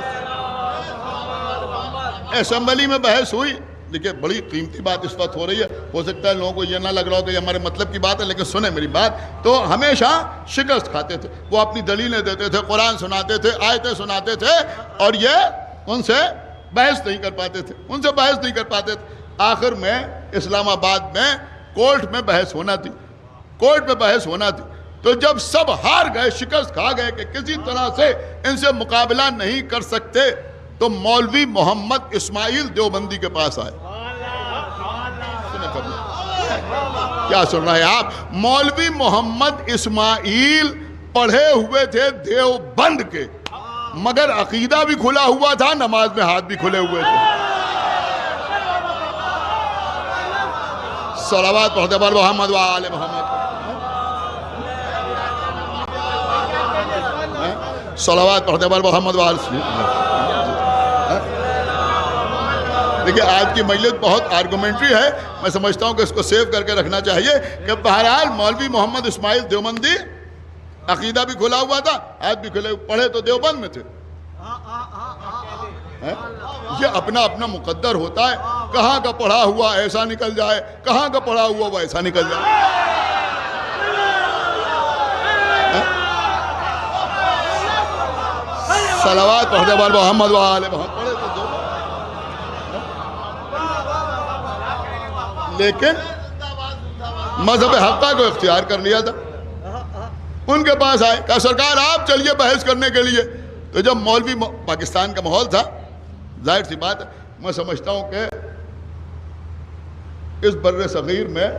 تھے. اسمبلی میں بحث ہوئی. دیکھیں بڑی قیمتی بات اس وقت ہو رہی ہے، ہو سکتا ہے لوگوں کو یہ نہ لگ رہا ہو کہ یہ ہمارے مطلب کی بات ہے، لیکن سنیں میری بات. تو ہمیشہ شکست کھاتے تھے. وہ اپنی دلیلیں دیتے تھے، قرآن سناتے تھے، آیتیں سناتے تھے، اور یہ ان سے بحث نہیں کر پاتے تھے، ان سے بحث نہیں کر پاتے تھے. آخر میں اسلام آباد میں کورٹ میں بحث ہونا تھی، کورٹ میں بحث ہونا تھی. تو جب سب ہار گئے، شکست کھا گئے کہ کسی طرح سے ان سے مقابلہ نہیں کر سکتے، تو مولوی محمد اسماعیل دیوبندی کے پاس آئے. کیا سن رہے ہیں آپ؟ مولوی محمد اسماعیل پڑھے ہوئے تھے دیوبند کے، مگر عقیدہ بھی کھلا ہوا تھا، نماز میں ہاتھ بھی کھلے ہوئے تھے. صلوات پڑھتے بار محمد و آل محمد. صلوات پڑھتے بار محمد و آل محمد. دیکھیں آج کی مجلس بہت آرگومنٹری ہے، میں سمجھتا ہوں کہ اس کو سیو کر کے رکھنا چاہیے کہ بہرحال مولوی محمد اسماعیل دیوبندی عقیدہ بھی کھلا ہوا تھا، ہاتھ بھی کھلے، پڑھے تو دیوبند میں تھے. یہ اپنا اپنا مقدر ہوتا ہے، کہاں کا پڑھا ہوا ایسا نکل جائے، کہاں کا پڑھا ہوا وہ ایسا نکل جائے. صلوات پڑھتے بار محمد و آل محمد. لیکن مذہب حقہ کو اختیار کر لیا تھا. ان کے پاس آئے، کہا سرکار آپ چلیے بحث کرنے کے لیے. تو جب مولوی پاکستان کا ماحول تھا، ظاہر سی بات ہے، میں سمجھتا ہوں کہ اس بر صغیر میں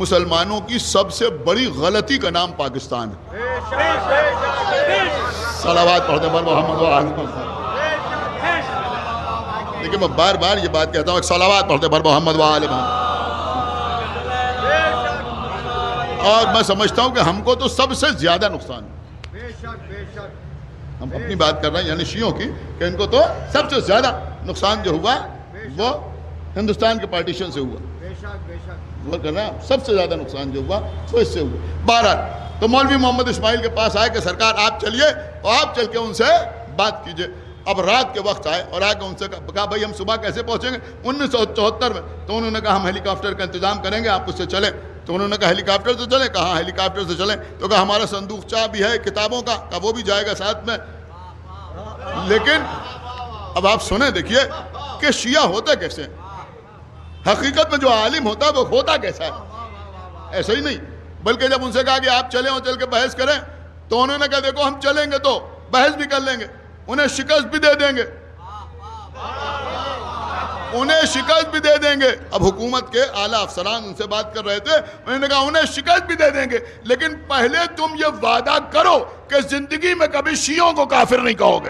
مسلمانوں کی سب سے بڑی غلطی کا نام پاکستان ہے. صلوات پڑھتے بار محمد و آل محمد. لیکن میں بار بار یہ بات کہتا ہوں، ایک صلوات پڑھتے بار محمد و آل محمد. اور میں سمجھتا ہوں کہ ہم کو تو سب سے زیادہ نقصان ہے. ہم اپنی بات کر رہے ہیں یعنی شیعوں کی، کہ ان کو تو سب سے زیادہ نقصان جو ہوا وہ ہندوستان کے پارٹیشن سے ہوا. وہ کر رہے ہیں سب سے زیادہ نقصان جو ہوا وہ اس سے ہوا. بہرحال تو مولوی محمد اسماعیل کے پاس آئے کہ سرکار آپ چلیے اور آپ چل کے ان سے بات کیجئے. اب رات کے وقت آئے اور آ کے ان سے کہا بھائی ہم صبح کیسے پہنچیں گے؟ 1974 میں. تو انہوں نے کہا ہم ہیلی کاپٹر کا انتظام کریں گے، آپ اس سے چلیں. تو انہوں نے کہا ہیلی کاپٹر سے چلیں؟ کہا ہیلی کاپٹر سے چلیں. تو کہا ہمارا صندوق چاہ بھی ہے کتابوں کا، کہا وہ بھی جائے گا ساتھ میں. لیکن اب آپ سنیں، دیکھیے کہ شیعہ ہوتا کیسے، حقیقت میں جو عالم ہوتا ہے وہ ہوتا کیسا ہے. ایسا ہی نہیں، بلکہ جب ان سے کہا کہ آپ چلیں اور چل کے بحث کریں، تو انہوں نے کہا دیکھو ہم چلیں گے تو بحث بھی کر لیں گے، انہیں شکست بھی دے دیں گے، انہیں شکست بھی دے دیں گے. اب حکومت کے اعلیٰ افسران ان سے بات کر رہے تھے، انہوں نے کہا انہیں شکست بھی دے دیں گے، لیکن پہلے تم یہ وعدہ کرو کہ زندگی میں کبھی شیعوں کو کافر نہیں کہو گے.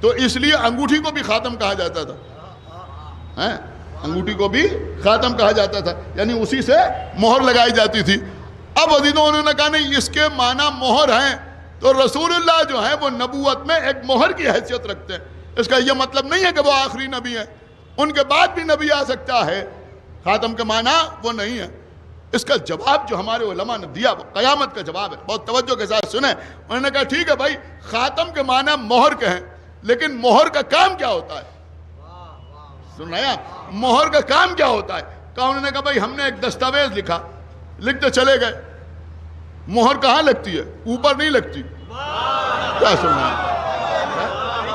تو اس لیے انگوٹھی کو بھی خاتم کہا جاتا تھا، انگوٹھی کو بھی خاتم کہا جاتا تھا، یعنی اسی سے مہر لگائی جاتی تھی۔ اب عزیزوں انہوں نے کہا نہیں اس کے معنی مہر ہیں، تو رسول اللہ جو ہیں وہ نبوت میں ایک مہر کی حیثیت رکھتے ہیں۔ اس کا یہ مطلب نہیں ہے کہ وہ آخری نبی ہیں، ان کے بعد بھی نبی آ سکتا ہے، خاتم کے معنی وہ نہیں ہے۔ اس کا جواب جو ہمارے علماء نے دیا وہ قیامت کا جواب ہے، بہت توجہ کے ساتھ سنیں۔ انہوں نے کہا ٹھیک ہے بھائی خاتم کے معنی مہر کے ہیں، لیکن مہر کا کام کیا ہوتا ہے؟ سن رہے ہیں آپ؟ مہر کا کام کیا ہوتا ہے؟ کہا انہوں نے کہا بھائی ہم نے ایک دستاویز لکھا، لکھتے چلے گئے، مہر کہاں لگتی ہے؟ اوپر نہیں لگتی۔ کیا سن رہے ہیں؟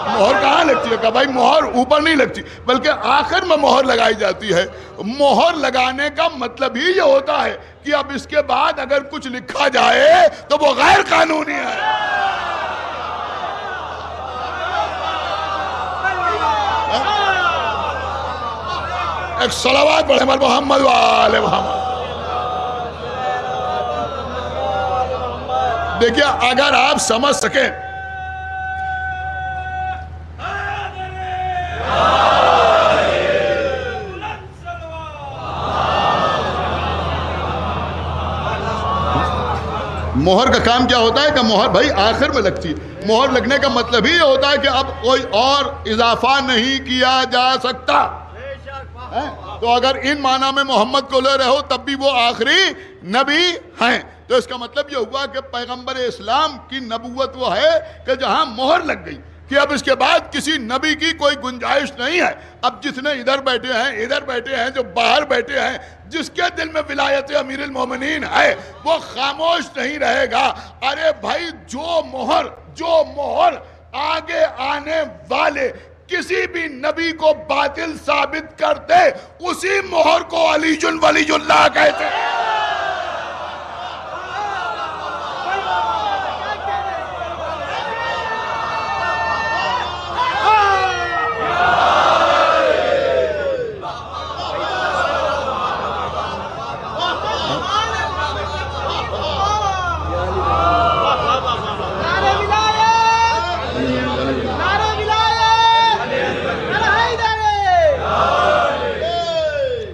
مہر کہاں لگتی ہے؟ کہا بھائی مہر اوپر نہیں لگتی بلکہ آخر میں مہر لگائی جاتی ہے۔ مہر لگانے کا مطلب ہی یہ ہوتا ہے کہ اب اس کے بعد اگر کچھ لکھا جائے تو وہ غیر قانونی ہے۔ ایک صلوات پڑھیں محمد وآل محمد۔ دیکھیے اگر آپ سمجھ سکیں مہر کا کام کیا ہوتا ہے کہ مہر بھائی آخر میں لگتی ہے۔ مہر لگنے کا مطلب ہی یہ ہوتا ہے کہ اب کوئی اور اضافہ نہیں کیا جا سکتا۔ تو اگر ان معنی میں محمد کو لے رہے ہو تب بھی وہ آخری نبی ہیں، تو اس کا مطلب یہ ہوا کہ پیغمبر اسلام کی نبوت وہ ہے کہ جہاں مہر لگ گئی کہ اب اس کے بعد کسی نبی کی کوئی گنجائش نہیں ہے۔ اب جتنے ادھر بیٹھے ہیں ادھر بیٹھے ہیں، جو باہر بیٹھے ہیں، جس کے دل میں ولایت امیر المومنین ہے وہ خاموش نہیں رہے گا۔ ارے بھائی جو مہر آگے آنے والے کسی بھی نبی کو باطل ثابت کر دے اسی مہر کو علی ولی اللہ کہتے ہیں۔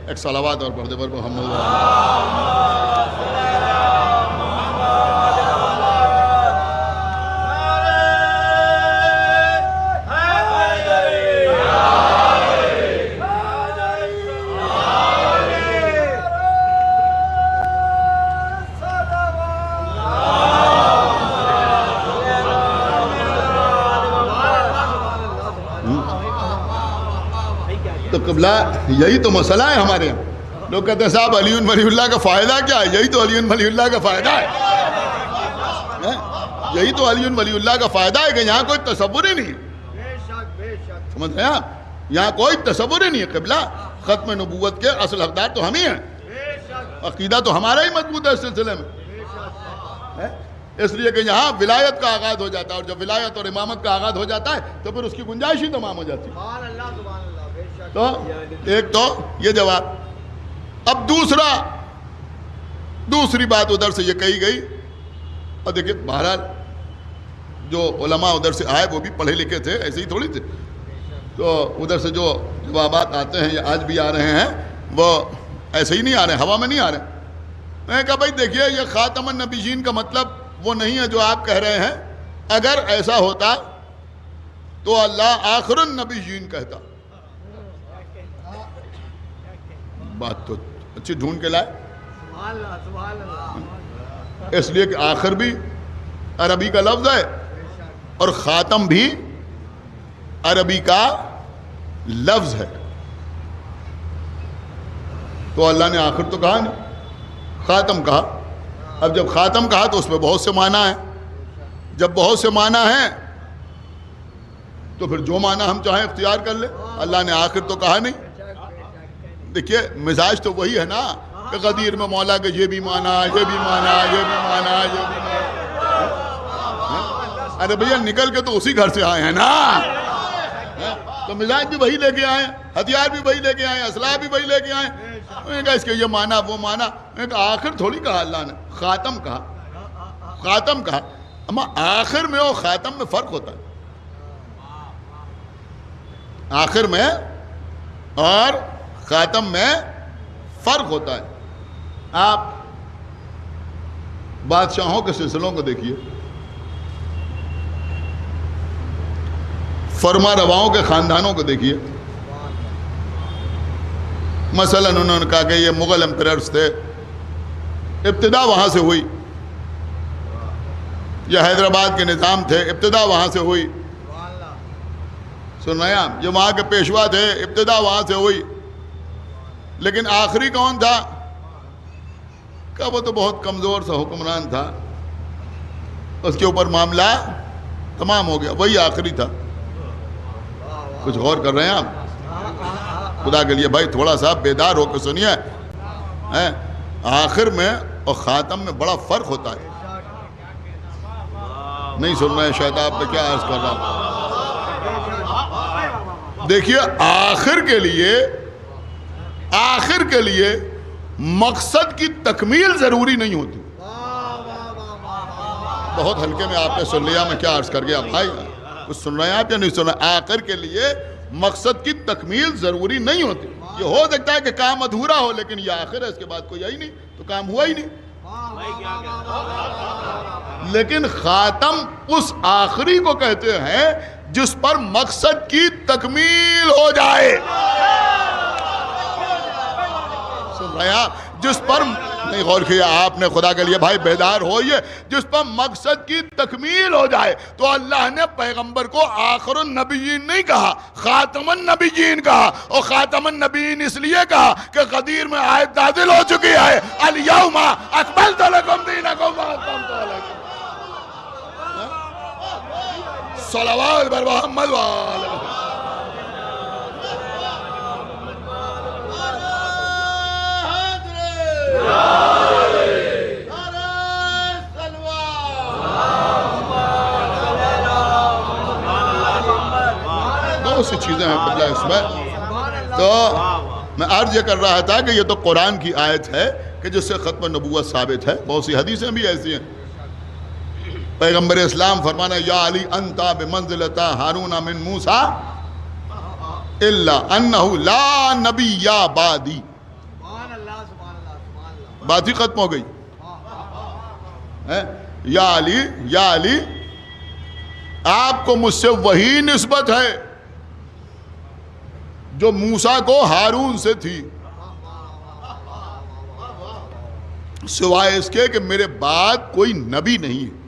ایک صلوات اور پردے پر محمد تو قبلہ یہی تو مسئلہ ہے ہمارے یہاں۔ لوگ کہتے ہیں صاحب علی ولی اللہ کا فائدہ کیا ہے؟ یہی تو علی ولی اللہ کا فائدہ ہے، یہی تو علی ولی اللہ کا فائدہ ہے کہ یہاں کوئی تصور ہی نہیں ہے۔ سمجھ رہے ہیں آپ؟ یہاں کوئی تصور ہی نہیں ہے۔ قبلہ ختم نبوت کے اصل حقدار تو ہم ہی ہیں، عقیدہ تو ہمارا ہی مضبوط ہے اس سلسلے میں، اس لیے کہ یہاں ولایت کا آغاز ہو جاتا ہے، اور جب ولایت اور امامت کا آغاز ہو جاتا ہے تو پھر اس کی گنجائش ہی تمام ہو جاتی ہے۔ تو ایک تو یہ جواب۔ اب دوسری بات ادھر سے یہ کہی گئی، اور دیکھیں بہرحال جو علماء ادھر سے آئے وہ بھی پڑھے لکھے تھے، ایسے ہی تھوڑی تھے، تو ادھر سے جو جوابات آتے ہیں یا آج بھی آ رہے ہیں وہ ایسے ہی نہیں آ رہے، ہوا میں نہیں آ رہے۔ میں نے کہا بھائی دیکھیے یہ خاتم النبیین کا مطلب وہ نہیں ہے جو آپ کہہ رہے ہیں۔ اگر ایسا ہوتا تو اللہ آخر النبیین کہتا۔ بات تو اچھی ڈھونڈ کے لائے، اس لیے کہ آخر بھی عربی کا لفظ ہے اور خاتم بھی عربی کا لفظ ہے، تو اللہ نے آخر تو کہا نہیں، خاتم کہا۔ اب جب خاتم کہا تو اس میں بہت سے معنی ہیں، جب بہت سے معنی ہیں تو پھر جو معنی ہم چاہیں اختیار کر لیں۔ اللہ نے آخر تو کہا نہیں۔ دیکھیے مزاج تو وہی ہے نا کہ غدیر میں مولا کے یہ بھی معنی، یہ بھی معنی، یہ بھی معنی، یہ بھی معنی۔ ارے بھیا نکل کے تو اسی گھر سے آئے ہیں نا، تو مزاج بھی وہی لے کے آئے ہیں، ہتھیار بھی وہی لے کے آئے ہیں، اسلحہ بھی وہی لے کے آئے ہیں۔ میں نے کہا اس کے یہ معنی وہ معنی، میں نے کہا آخر تھوڑی کہا اللہ نے، خاتم کہا، خاتم کہا۔ اما آخر میں اور خاتم میں فرق ہوتا ہے، آخر میں اور خاتم میں فرق ہوتا ہے. آپ بادشاہوں کے سلسلوں کو دیکھیے, فرما رواؤں کے خاندانوں کو دیکھیے. مثلا انہوں نے کہا کہ یہ مغل امپررز تھے, ابتدا وہاں سے ہوئی. یہ حیدرآباد کے نظام تھے, ابتدا وہاں سے ہوئی. سن رہے ہیں آپ, یہ وہاں کے پیشوا تھے, ابتدا وہاں سے ہوئی. لیکن آخری کون تھا؟ کہ وہ تو بہت کمزور سا حکمران تھا, اس کے اوپر معاملہ تمام ہو گیا, وہی آخری تھا. کچھ غور کر رہے ہیں آپ؟ خدا کے لیے بھائی تھوڑا سا بیدار ہو کے سنیے. آخر میں اور خاتم میں بڑا فرق ہوتا ہے. نہیں سن رہے ہیں شاید آپ میں کیا عرض کر رہا ہوں. دیکھیے آخر کے لیے مقصد کی تکمیل ضروری نہیں ہوتی. بہت ہلکے میں آپ نے سن لیا, میں کیا عرض کر گیا بھائی؟ کچھ سن رہے ہیں آپ یا نہیں سن رہے ہیں؟ آخر کے لیے مقصد کی تکمیل ضروری نہیں ہوتی. یہ ہو سکتا ہے کہ کام ادھورا ہو, لیکن یہ آخر ہے, اس کے بعد کوئی آئی نہیں تو کام ہوا ہی نہیں. لیکن خاتم اس آخری کو کہتے ہیں جس پر مقصد کی تکمیل ہو جائے. سن رہے ہیں آپ؟ جس پر نہیں غور کیا آپ نے, خدا کے لیے بھائی بیدار ہوئیے. جس پر مقصد کی تکمیل ہو جائے. تو اللہ نے پیغمبر کو آخر النبیین نہیں کہا, خاتم النبیین کہا. اور خاتم النبیین اس لیے کہا کہ غدیر میں آیت نازل ہو چکی ہے, الیوم اکملت لکم دینکم واتممت علیکم. صلوات بر محمد وآل محمد. بہت سی چیزیں ہیں قبلہ اس میں. تو میں عرض یہ کر رہا تھا کہ یہ تو قرآن کی آیت ہے کہ جس سے ختم نبوت ثابت ہے. بہت سی حدیثیں بھی ایسی ہیں. پیغمبر اسلام فرمانا یا علی انتا بمنزلتا ہارون من موسیٰ الا انہو لا نبی یا بعدی. بات ہی ختم ہو گئی. یا علی آپ کو مجھ سے وہی نسبت ہے جو موسیٰ کو ہارون سے تھی, سوائے اس کے کہ میرے بعد کوئی نبی نہیں ہے.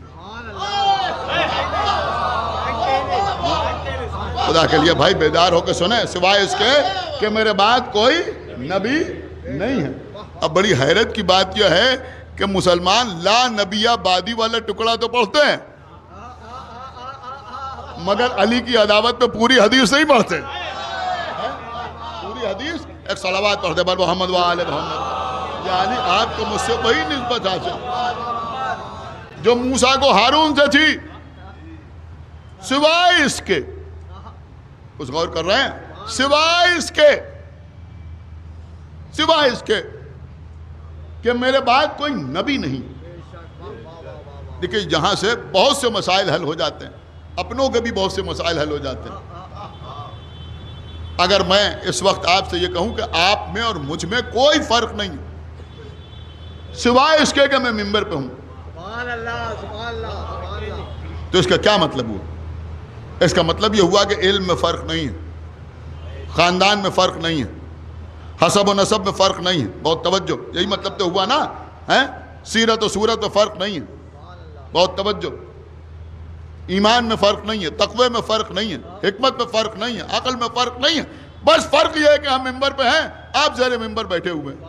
خدا کے لیے بھائی بیدار ہو کے سنیں, سوائے اس کے کہ میرے بعد کوئی نبی نہیں ہے. اب بڑی حیرت کی بات یہ ہے کہ مسلمان لا نبی بعدی والا ٹکڑا تو پڑھتے ہیں, مگر علی کی عداوت پہ پوری حدیث نہیں پڑھتے. پوری حدیث ایک صلوات پڑھتے بر محمد وآل محمد. یعنی آپ کو مجھ سے وہی نسبت حاصل جو موسیٰ کو ہارون سے تھی, سوائے اس کے. کچھ غور کر رہے ہیں؟ سوائے اس کے کہ میرے بعد کوئی نبی نہیں. دیکھیں جہاں سے بہت سے مسائل حل ہو جاتے ہیں, اپنوں کے بھی بہت سے مسائل حل ہو جاتے ہیں. اگر میں اس وقت آپ سے یہ کہوں کہ آپ میں اور مجھ میں کوئی فرق نہیں سوائے اس کے کہ میں ممبر پہ ہوں, تو اس کا کیا مطلب ہوا؟ اس کا مطلب یہ ہوا کہ علم میں فرق نہیں ہے, خاندان میں فرق نہیں ہے, حسب و نسب میں فرق نہیں ہے. بہت توجہ, یہی مطلب تو ہوا نا. سیرت و صورت میں فرق نہیں ہے. بہت توجہ. ایمان میں فرق نہیں ہے, تقوی میں فرق نہیں ہے, حکمت میں فرق نہیں ہے, عقل میں فرق نہیں ہے. بس فرق یہ ہے کہ ہم ممبر پہ ہیں, آپ زیر ممبر بیٹھے ہوئے ہیں.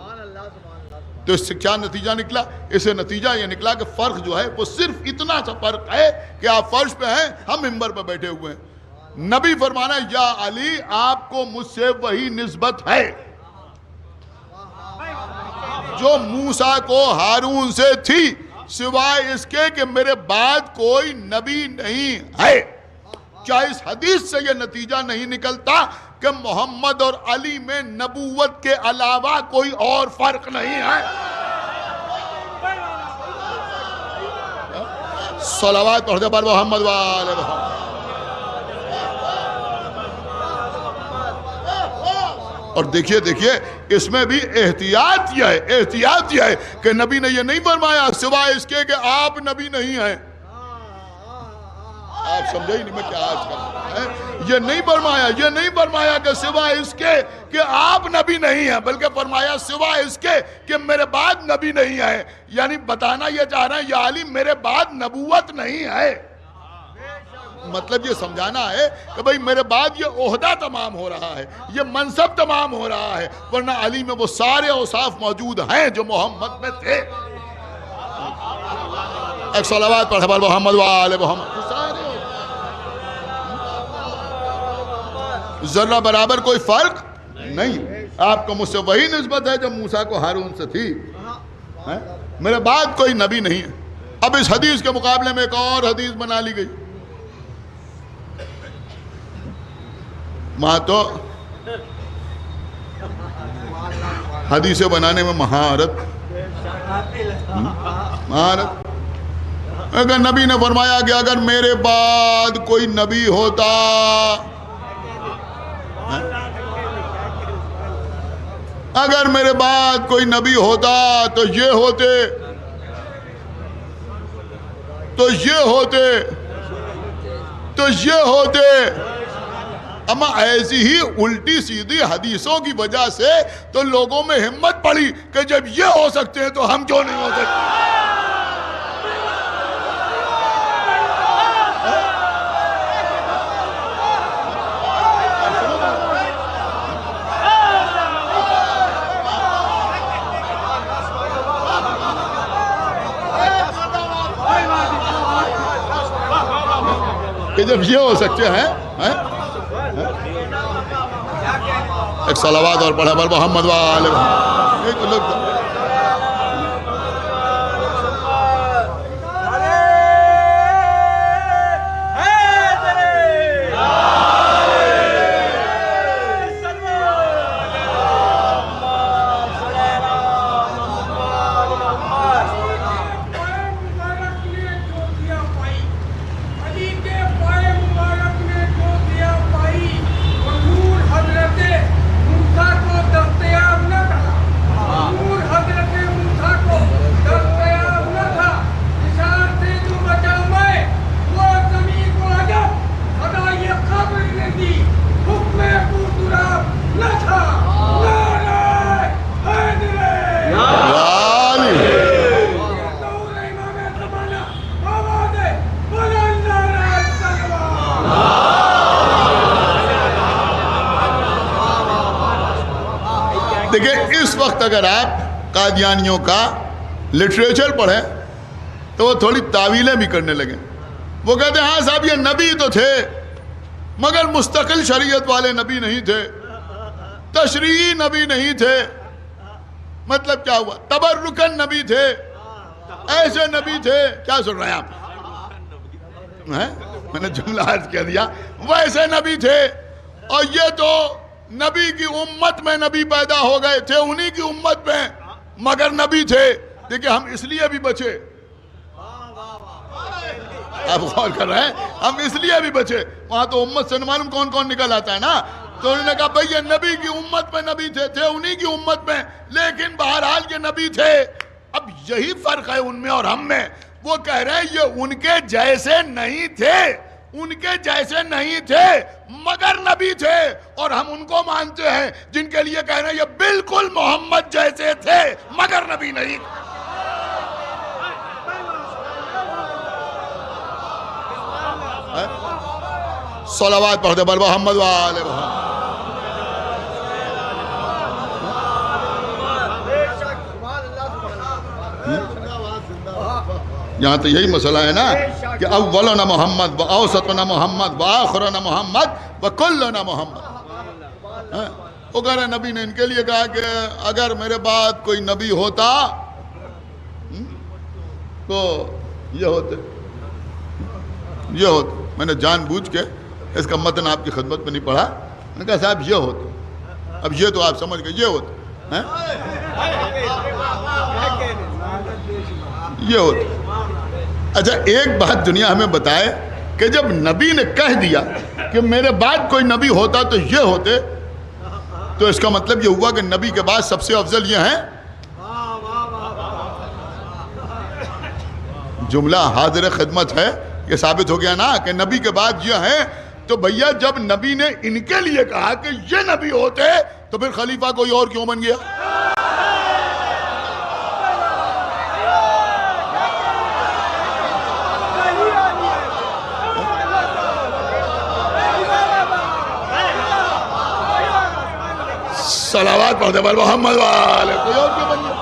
تو اس سے کیا نتیجہ نکلا؟ اسے نتیجہ یہ نکلا کہ فرق جو ہے وہ صرف اتنا سا فرق ہے کہ آپ فرش پہ ہیں, ہم ممبر پہ بیٹھے ہوئے ہیں. نبی فرمانا یا علی آپ کو مجھ سے وہی نسبت ہے جو موسیٰ کو ہارون سے تھی, سوائے اس کے کہ میرے بعد کوئی نبی نہیں ہے. کیا اس حدیث سے یہ نتیجہ نہیں نکلتا کہ محمد اور علی میں نبوت کے علاوہ کوئی اور فرق نہیں ہے؟ صلوات پڑھتے پر محمد وآل محمد. اور دیکھیے اس میں بھی احتیاط یہ ہے کہ نبی نے یہ نہیں فرمایا سوائے اس کے کہ آپ نبی نہیں ہیں. آپ سمجھے ہی نہیں میں کیا آج کر یہ نہیں فرمایا کہ سوائے اس کے کہ آپ نبی نہیں ہیں، بلکہ فرمایا سوائے اس کے کہ میرے بعد نبی نہیں ہے. یعنی بتانا یہ چاہ رہے ہیں یا علی میرے بعد نبوت نہیں ہے. مطلب یہ سمجھانا ہے کہ بھئی میرے بعد یہ عہدہ تمام ہو رہا ہے، یہ منصب تمام ہو رہا ہے، ورنہ علی میں وہ سارے اوصاف موجود ہیں جو محمد میں تھے. ایک صلوات پڑھ محمد وآل محمد. ذرہ برابر کوئی فرق نہیں. آپ کو مجھ سے وہی نسبت ہے جو موسیٰ کو ہارون سے تھی. میرے بعد کوئی نبی نہیں ہے. اب اس حدیث کے مقابلے میں ایک اور حدیث بنا لی گئی. وہاں تو حدیثیں بنانے میں مہارت. اگر نبی نے فرمایا کہ اگر میرے بعد کوئی نبی ہوتا تو یہ ہوتے. اما ایسی ہی الٹی سیدھی حدیثوں کی وجہ سے تو لوگوں میں ہمت پڑی کہ جب یہ ہو سکتے ہیں تو ہم کیوں نہیں ہو سکتے. کہ جب یہ ہو سکتے ہیں. ایک صلوات اور پڑھا بر محمد وآل محمد. دیکھیں اس وقت اگر آپ قادیانیوں کا لٹریچر پڑھیں تو وہ تھوڑی تعویلیں بھی کرنے لگیں. وہ کہتے ہیں ہاں صاحب یہ نبی تو تھے مگر مستقل شریعت والے نبی نہیں تھے، تشریعی نبی نہیں تھے. مطلب کیا ہوا؟ تبرکن نبی تھے، ایسے نبی تھے. کیا سن رہے ہیں آپ؟ میں نے جملہ عرض کہہ دیا. ویسے نبی تھے اور یہ تو نبی کی امت میں نبی پیدا ہو گئے تھے، انہی کی امت میں مگر نبی تھے. دیکھیں ہم اس لیے بھی بچے. آپ غور کر رہے ہیں؟ ہم اس لیے بھی بچے. وہاں تو امت سے معلوم کون کون نکل آتا ہے نا. تو انہوں نے کہا بھئی یہ نبی کی امت میں نبی تھے انہی کی امت میں، لیکن بہرحال یہ نبی تھے. اب یہی فرق ہے ان میں اور ہم میں. وہ کہہ رہے ہیں یہ ان کے جیسے نہیں تھے مگر نبی تھے، اور ہم ان کو مانتے ہیں جن کے لیے کہہ رہے ہیں یہ بالکل محمد جیسے تھے مگر نبی نہیں. صلوات پڑھ دے بر محمد وآل محمد. یہاں تو یہی مسئلہ ہے نا کہ اولنا محمد و اوسطنا محمد و آخرنا محمد و کلنا محمد. وہ کہہ رہے نبی نے ان کے لیے کہا کہ اگر میرے بعد کوئی نبی ہوتا تو یہ ہوتے. میں نے جان بوجھ کے اس کا متن آپ کی خدمت میں نہیں پڑھا. میں نے کہا صاحب یہ ہوتے. اب یہ تو آپ سمجھ گئے یہ ہوتے. یہ ہوتے. اچھا ایک بات دنیا ہمیں بتائے کہ جب نبی نے کہہ دیا کہ میرے بعد کوئی نبی ہوتا تو یہ ہوتے، تو اس کا مطلب یہ ہوا کہ نبی کے بعد سب سے افضل یہ ہیں. جملہ حاضر خدمت ہے. یہ ثابت ہو گیا نا کہ نبی کے بعد یہ ہیں. تو بھیا جب نبی نے ان کے لیے کہا کہ یہ نبی ہوتے تو پھر خلیفہ کوئی اور کیوں بن گیا؟ صلوات پڑھتے پر محمد والے کوئی اور کیوں بن گیا؟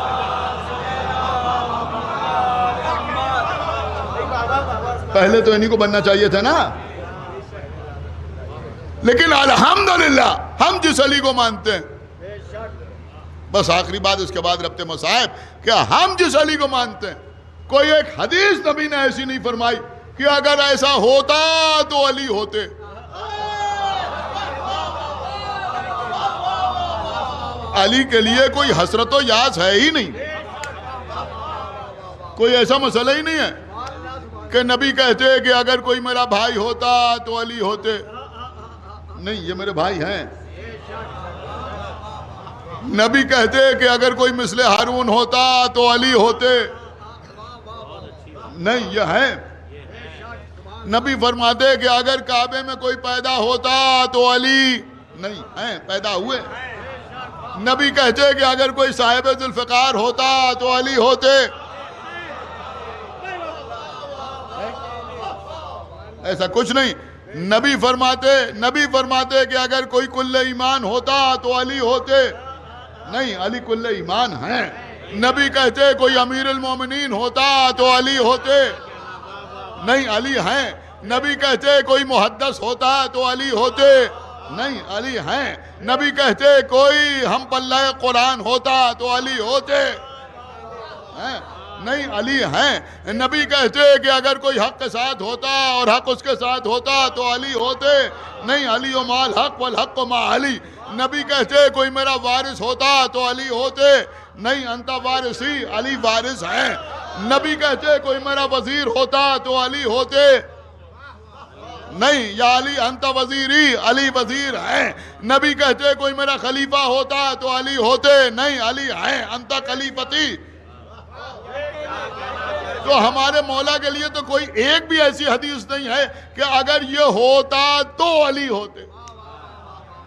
پہلے تو انہی کو بننا چاہیے تھا نا. لیکن الحمدللہ ہم جس علی کو مانتے ہیں، بس آخری بات اس کے بعد ربط مصاحب، کہ ہم جس علی کو مانتے ہیں، کوئی ایک حدیث نبی نے ایسی نہیں فرمائی کہ اگر ایسا ہوتا تو علی ہوتے. علی کے لیے کوئی حسرت و یاس ہے ہی نہیں. کوئی ایسا مسئلہ ہی نہیں ہے کہ نبی کہتے کہ اگر کوئی میرا بھائی ہوتا تو علی ہوتے. نہیں، یہ میرے بھائی ہیں. نبی کہتے کہ اگر کوئی مثل ہارون ہوتا تو علی ہوتے. نہیں، یہ ہیں. نبی فرماتے کہ اگر کعبے میں کوئی پیدا ہوتا تو علی. نہیں، ہیں، پیدا ہوئے. نبی کہتے کہ اگر کوئی صاحب ذوالفقار ہوتا تو علی ہوتے. ایسا کچھ نہیں. نبی فرماتے کہ اگر کوئی کل ایمان ہوتا تو علی ہوتے. نہیں، علی کل ایمان ہیں. نبی کہتے کوئی امیر المومنین ہوتا تو علی ہوتے. نہیں، علی ہیں. نبی کہتے کوئی محدث ہوتا تو علی ہوتے. نہیں، علی ہیں. نبی کہتے کوئی ہم پلہ قرآن ہوتا تو علی ہوتے. نہیں، علی ہیں. نبی کہتے کہ اگر کوئی حق کے ساتھ ہوتا اور حق اس کے ساتھ ہوتا تو علی ہوتے. نہیں، علی و مال حق والحق مع علی. نبی کہتے کوئی میرا وارث ہوتا تو علی ہوتے. نہیں، انتا وارثی، علی وارث ہیں. نبی کہتے کوئی میرا وزیر ہوتا تو علی ہوتے. نہیں، یا علی انتا وزیری، علی وزیر ہیں. نبی کہتے کوئی میرا خلیفہ ہوتا تو علی ہوتے. نہیں، علی ہیں. انتا خلیفتی. تو ہمارے مولا کے لیے تو کوئی ایک بھی ایسی حدیث نہیں ہے کہ اگر یہ ہوتا تو علی ہوتے.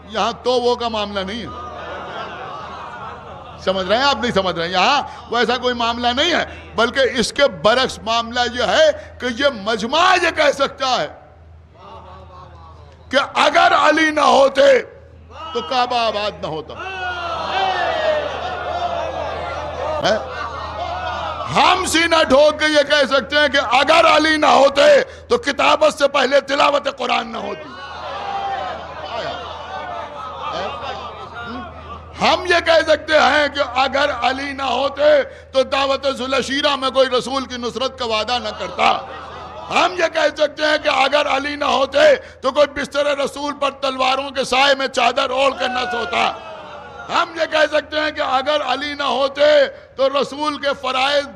یہاں تو وہ کا معاملہ نہیں ہے. سمجھ رہے ہیں آپ؟ نہیں سمجھ رہے ہیں. یہاں وہ ایسا کوئی معاملہ نہیں ہے، بلکہ اس کے برعکس معاملہ یہ ہے کہ یہ مجمع یہ کہہ سکتا ہے کہ اگر علی نہ ہوتے تو کعبہ آباد نہ ہوتا. ہم سینہ ٹھوک کے یہ کہہ سکتے ہیں کہ اگر علی نہ ہوتے تو کتابت سے پہلے تلاوت قرآن نہ ہوتی. ہم یہ کہہ سکتے ہیں کہ اگر علی نہ ہوتے تو دعوت ذوالعشیرہ میں کوئی رسول کی نصرت کا وعدہ نہ کرتا. ہم یہ کہہ سکتے ہیں کہ اگر علی نہ ہوتے تو کوئی بستر رسول پر تلواروں کے سائے میں چادر اوڑھ کر نہ سوتا. ہم یہ کہہ سکتے ہیں کہ اگر علی نہ ہوتے تو رسول کے فرائض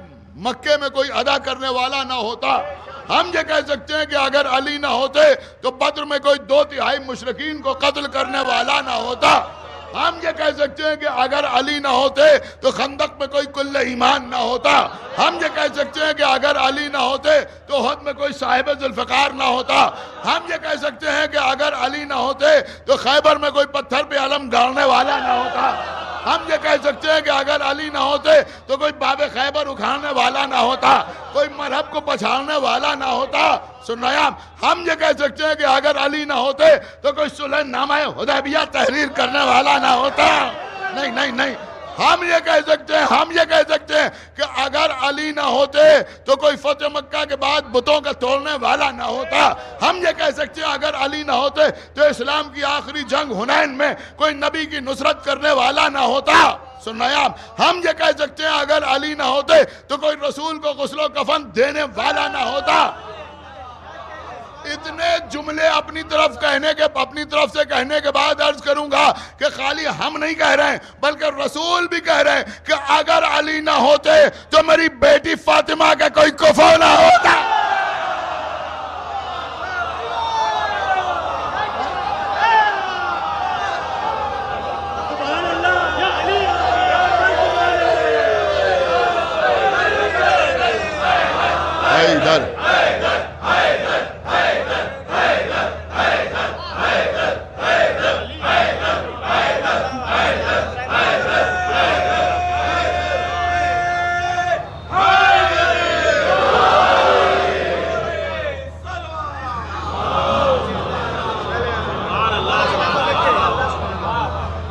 مکے میں کوئی ادا کرنے والا نہ ہوتا. ہم یہ کہہ سکتے ہیں کہ اگر علی نہ ہوتے تو بدر میں کوئی 2/3 مشرکین کو قتل کرنے والا نہ ہوتا. ہم یہ کہہ سکتے ہیں کہ اگر علی نہ ہوتے تو خندق میں کوئی کل ایمان نہ ہوتا. ہم یہ کہہ سکتے ہیں کہ اگر علی نہ ہوتے تو احد میں کوئی صاحب ذوالفقار نہ ہوتا. ہم یہ کہہ سکتے ہیں کہ اگر علی نہ ہوتے تو خیبر میں کوئی پتھر پہ علم گاڑنے والا نہ ہوتا. ہم یہ کہہ سکتے ہیں کہ اگر علی نہ ہوتے تو کوئی باب خیبر اکھاڑنے والا نہ ہوتا. کوئی مرحب کو پچھاڑنے والا نہ ہوتا. سن رہے ہیں؟ ہم یہ کہہ سکتے ہیں کہ اگر علی نہ ہوتے تو کوئی صلح نامہ حدیبیہ تحریر کرنے والا نہ ہوتا. نہیں نہیں نہیں، ہم یہ کہہ سکتے ہیں کہ اگر علی نہ ہوتے تو کوئی فتح مکہ کے بعد بتوں کا توڑنے والا نہ ہوتا. ہم یہ کہہ سکتے ہیں اگر علی نہ ہوتے تو اسلام کی آخری جنگ حنین میں کوئی نبی کی نصرت کرنے والا نہ ہوتا. سن رہے ہیں آپ؟ ہم یہ کہہ سکتے ہیں اگر علی نہ ہوتے تو کوئی رسول کو غسل و کفن دینے والا نہ ہوتا. اتنے جملے اپنی طرف سے کہنے کے بعد عرض کروں گا کہ خالی ہم نہیں کہہ رہے ہیں بلکہ رسول بھی کہہ رہے ہیں کہ اگر علی نہ ہوتے تو میری بیٹی فاطمہ کا کوئی کفو نہ ہوتا.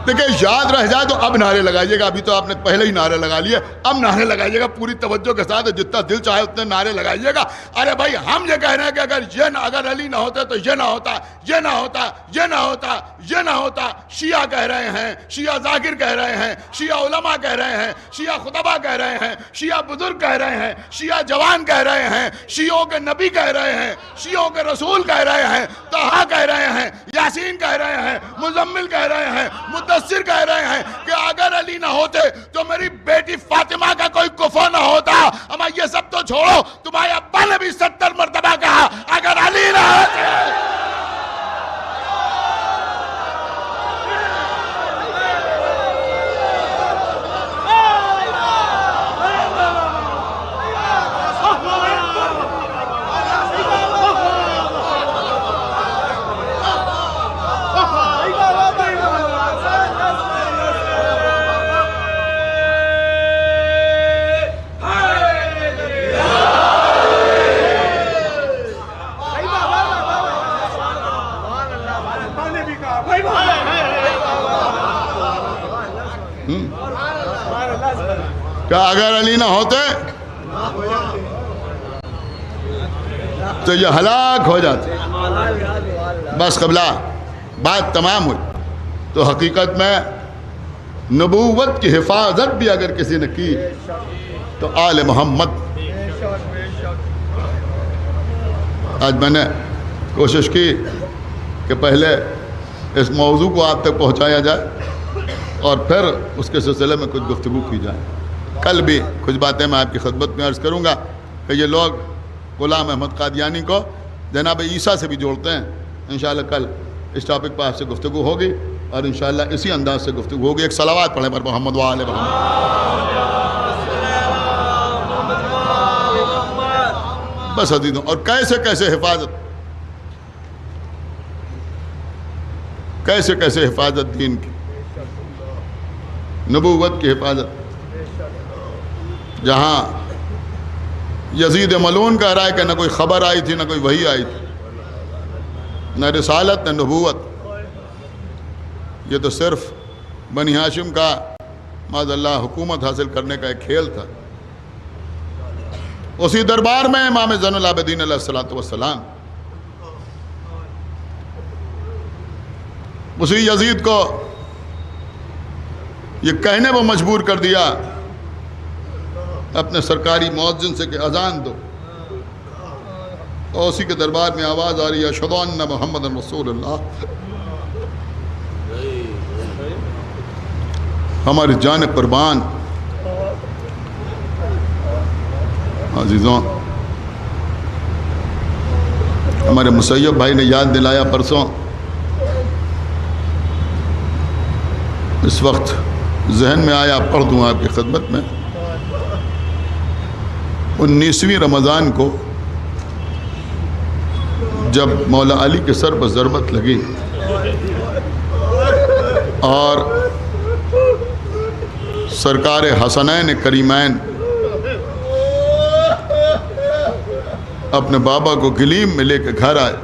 دیکھیں یاد رہ جائے تو اب نعرے لگائیے گا، ابھی تو آپ نے پہلے ہی نعرے لگا لیے، اب نعرے لگائیے گا پوری توجہ کے ساتھ، جتنا دل چاہے اتنے نعرے لگائیے گا۔ ارے بھائی ہم یہ کہہ رہے ہیں کہ اگر علی نہ ہوتے تو یہ نہ ہوتا، یہ نہ ہوتا، یہ نہ ہوتا، یہ نہ ہوتا۔ شیعہ کہہ رہے ہیں، شیعہ ذاکر کہہ رہے ہیں، شیعہ علماء کہہ رہے ہیں، شیعہ خطبہ کہہ رہے ہیں، شیعہ بزرگ کہہ رہے ہیں، شیعہ جوان کہہ رہے ہیں، شیعوں کے نبی کہہ رہے ہیں، شیعوں کے رسول کہہ رہے ہیں، طہا کہہ رہے ہیں، یاسین کہہ رہے ہیں، مزمل کہہ رہے ہیں، مدثر کہہ رہے ہیں کہ اگر علی نہ ہوتے تو میری بیٹی فاطمہ کا کوئی کفر نہ ہوتا۔ اما یہ سب تو چھوڑو، تمہارے ابا نے بھی 70 مرتبہ کہا اگر علی نہ ہوتے۔ کہ اگر علی نہ ہوتے تو یہ ہلاک ہو جاتے۔ بس قبلہ بات تمام ہوئی۔ تو حقیقت میں نبوت کی حفاظت بھی اگر کسی نے کی تو آل محمد۔ آج میں نے کوشش کی کہ پہلے اس موضوع کو آپ تک پہنچایا جائے اور پھر اس کے سلسلے میں کچھ گفتگو کی جائے۔ کل بھی کچھ باتیں میں آپ کی خدمت میں عرض کروں گا کہ یہ لوگ غلام احمد قادیانی کو جناب عیسیٰ سے بھی جوڑتے ہیں۔ انشاءاللہ کل اس ٹاپک پر آپ سے گفتگو ہوگی اور انشاءاللہ اسی انداز سے گفتگو ہوگی۔ ایک صلوات پڑھیں پر محمد و آل محمد۔ بس عزیزوں، اور کیسے کیسے حفاظت دین کی، نبوت کی حفاظت۔ جہاں یزید ملعون کہہ رہا ہے کہ نہ کوئی خبر آئی تھی، نہ کوئی وحی آئی تھی، نہ رسالت نہ نبوت، یہ تو صرف بنی ہاشم کا معاذ اللہ حکومت حاصل کرنے کا ایک کھیل تھا۔ اسی دربار میں امام زین العابدین علیہ السلام اسی یزید کو یہ کہنے وہ مجبور کر دیا اپنے سرکاری مؤذن سے کہ اذان دو، اور اسی کے دربار میں آواز آ رہی ہے اشہدو ان محمد رسول اللہ۔ ہماری جان قربان عزیزوں، ہمارے مسیب بھائی نے یاد دلایا پرسوں، اس وقت ذہن میں آیا، پڑھ دوں آپ کی خدمت میں۔ 19ویں رمضان کو جب مولا علی کے سر پر ضربت لگی اور سرکار حسنین کریمین اپنے بابا کو گلیم میں لے کے گھر آئے،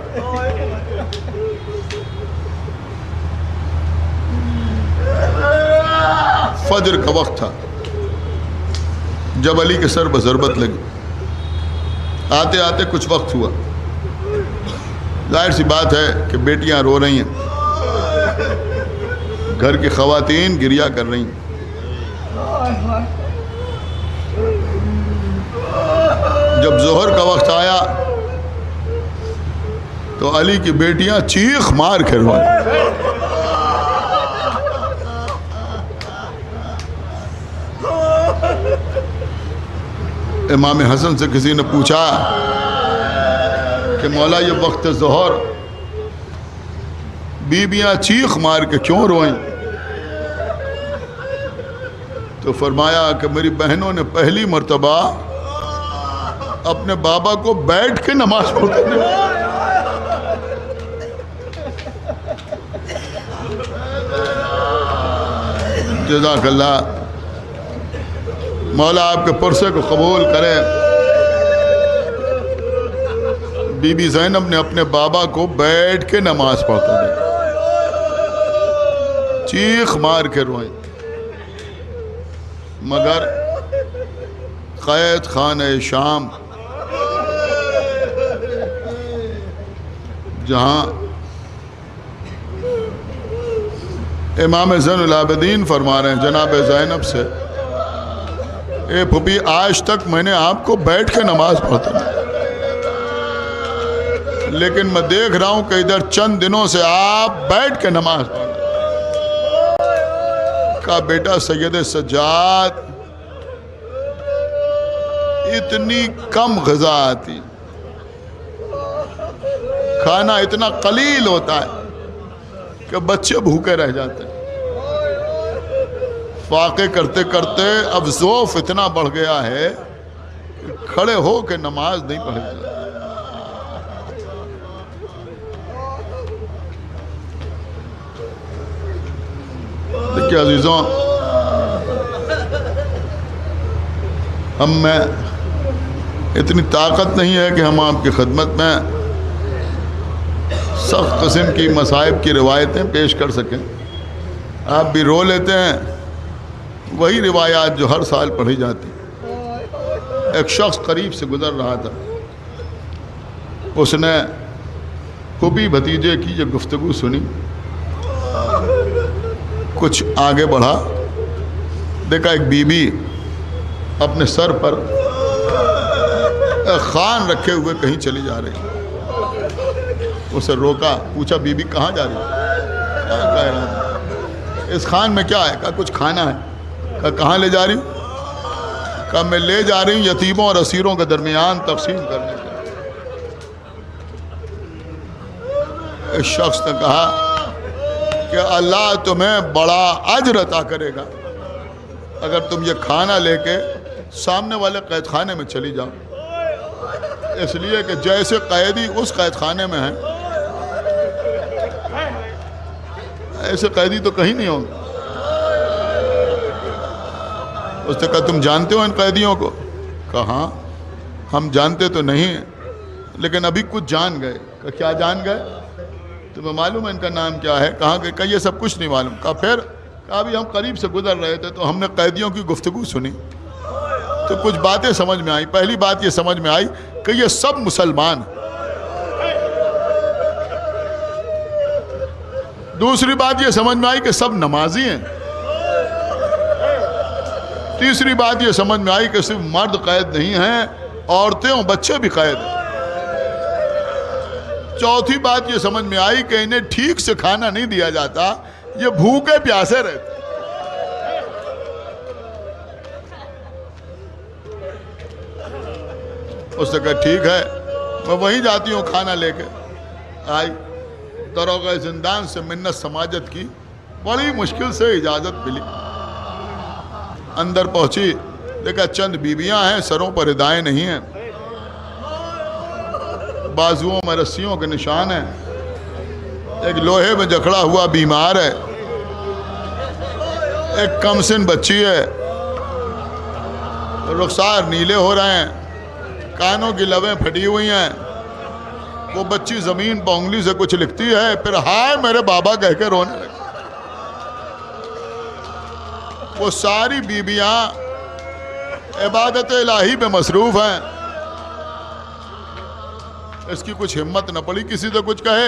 فجر کا وقت تھا جب علی کے سر پر ضربت لگی۔ آتے آتے کچھ وقت ہوا، ظاہر سی بات ہے کہ بیٹیاں رو رہی ہیں، گھر کی خواتین گریہ کر رہی ہیں۔ جب ظہر کا وقت آیا تو علی کی بیٹیاں چیخ مار کر روئیں۔ امام حسن سے کسی نے پوچھا کہ مولا یہ وقت ظہر بیویاں چیخ مار کے کیوں روئیں؟ تو فرمایا کہ میری بہنوں نے پہلی مرتبہ اپنے بابا کو بیٹھ کے نماز پڑھتے تھے۔ جزاک اللہ، مولا آپ کے پرسے کو قبول کرے۔ بی بی زینب نے اپنے بابا کو بیٹھ کے نماز پڑھتے تھے۔ چیخ مار کے روئیں، مگر قید خانہ شام جہاں امام زین العابدین فرما رہے ہیں جناب زینب سے، اے پھوپھی آج تک میں نے آپ کو بیٹھ کے نماز پڑھتا نہیں، لیکن میں دیکھ رہا ہوں کہ ادھر چند دنوں سے آپ بیٹھ کے نماز پڑھ رہے ہیں۔ کہا بیٹا سید سجاد اتنی کم غذا آتی، کھانا اتنا قلیل ہوتا ہے کہ بچے بھوکے رہ جاتے ہیں، فاقے کرتے کرتے اب ذوف اتنا بڑھ گیا ہے کہ کھڑے ہو کے نماز نہیں پڑھی جاتی۔ دیکھیے عزیزوں، ہم میں اتنی طاقت نہیں ہے کہ ہم آپ کی خدمت میں سخت قسم کی مصائب کی روایتیں پیش کر سکیں۔ آپ بھی رو لیتے ہیں وہی روایات جو ہر سال پڑھی جاتی۔ ایک شخص قریب سے گزر رہا تھا، اس نے پھوپھی بھتیجے کی یہ گفتگو سنی، کچھ آگے بڑھا، دیکھا ایک بی بی اپنے سر پر خان رکھے ہوئے کہیں چلی جا رہی، اسے روکا، پوچھا بی بی کہاں جا رہی ہے؟ کہا کہہ رہا تھا اس خان میں کیا ہے؟ کہا کچھ کھانا ہے۔ کہا کہاں لے جا رہی ہوں؟ کہا میں لے جا رہی ہوں یتیموں اور اسیروں کے درمیان تقسیم کرنے کے لیے۔ اس شخص نے کہا کہ اللہ تمہیں بڑا اجر عطا کرے گا اگر تم یہ کھانا لے کے سامنے والے قید خانے میں چلی جاؤ، اس لیے کہ جیسے قیدی اس قید خانے میں ہیں ایسے قیدی تو کہیں نہیں ہوں گے۔ اس نے کہا تم جانتے ہو ان قیدیوں کو؟ کہا ہاں ہم جانتے تو نہیں ہیں لیکن ابھی کچھ جان گئے۔ کہا کیا جان گئے؟ تمہیں معلوم ہے ان کا نام کیا ہے؟ کہاں گئے؟ کہا یہ سب کچھ نہیں معلوم۔ کہا پھر؟ کہا ابھی ہم قریب سے گزر رہے تھے تو ہم نے قیدیوں کی گفتگو سنی تو کچھ باتیں سمجھ میں آئی۔ پہلی بات یہ سمجھ میں آئی کہ یہ سب مسلمان ہیں۔ دوسری بات یہ سمجھ میں آئی کہ سب نمازی ہیں۔ تیسری بات یہ سمجھ میں آئی کہ صرف مرد قید نہیں ہیں، عورتیں اور بچے بھی قید ہیں۔ چوتھی بات یہ سمجھ میں آئی کہ انہیں ٹھیک سے کھانا نہیں دیا جاتا، یہ بھوکے پیاسے رہتے۔ اس نے کہا ٹھیک ہے میں وہیں جاتی ہوں کھانا لے کے۔ آئی دروغہ زندان سے منت سماجت کی، بڑی مشکل سے اجازت ملی، اندر پہنچی، دیکھا چند بیویاں ہیں، سروں پر ردائیں نہیں ہیں، بازوؤں میں رسیوں کے نشان ہیں، ایک لوہے میں جکڑا ہوا بیمار ہے، ایک کمسن بچی ہے، رخسار نیلے ہو رہے ہیں، کانوں کی لبیں پھٹی ہوئی ہیں، وہ بچی زمین پر انگلی سے کچھ لکھتی ہے، پھر ہائے میرے بابا کہہ کے رونے لگی۔ وہ ساری بیویاں عبادت الہی میں مصروف ہیں، اس کی کچھ ہمت نہ پڑی کسی سے کچھ کہے،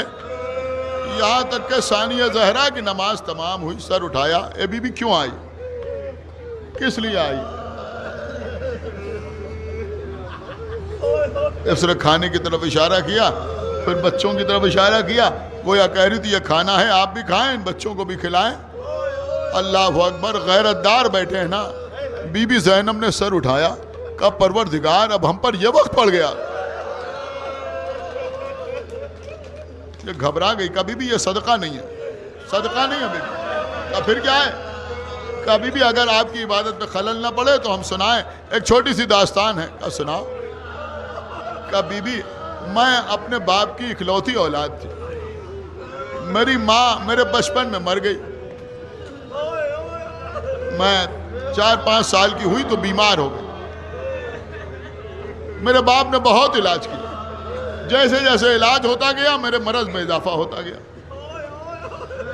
یہاں تک کہ ثانیہ زہرا کی نماز تمام ہوئی، سر اٹھایا، اے بی بی کیوں آئی؟ کس لیے آئی؟ اس نے کھانے کی طرف اشارہ کیا، پھر بچوں کی طرف اشارہ کیا، گویا کہہ رہی تھی یہ کھانا ہے آپ بھی کھائیں، ان بچوں کو بھی کھلائیں۔ اللہ اکبر، غیرت دار بیٹھے ہیں نا۔ بی بی زینب نے سر اٹھایا، کہا پروردگار اب ہم پر یہ وقت پڑ گیا۔ یہ گھبرا گئی، کبھی بھی یہ صدقہ نہیں ہے، صدقہ نہیں ہے بی بی۔ کہا پھر کیا ہے؟ کہا بی بی اگر آپ کی عبادت میں خلل نہ پڑے تو ہم سنائیں، ایک چھوٹی سی داستان ہے۔ کہا سناؤ۔ کہا بی بی میں اپنے باپ کی اکلوتی اولاد تھی، میری ماں میرے بچپن میں مر گئی، میں 4-5 سال کی ہوئی تو بیمار ہو گئی، میرے باپ نے بہت علاج کیا، جیسے جیسے علاج ہوتا گیا میرے مرض میں اضافہ ہوتا گیا،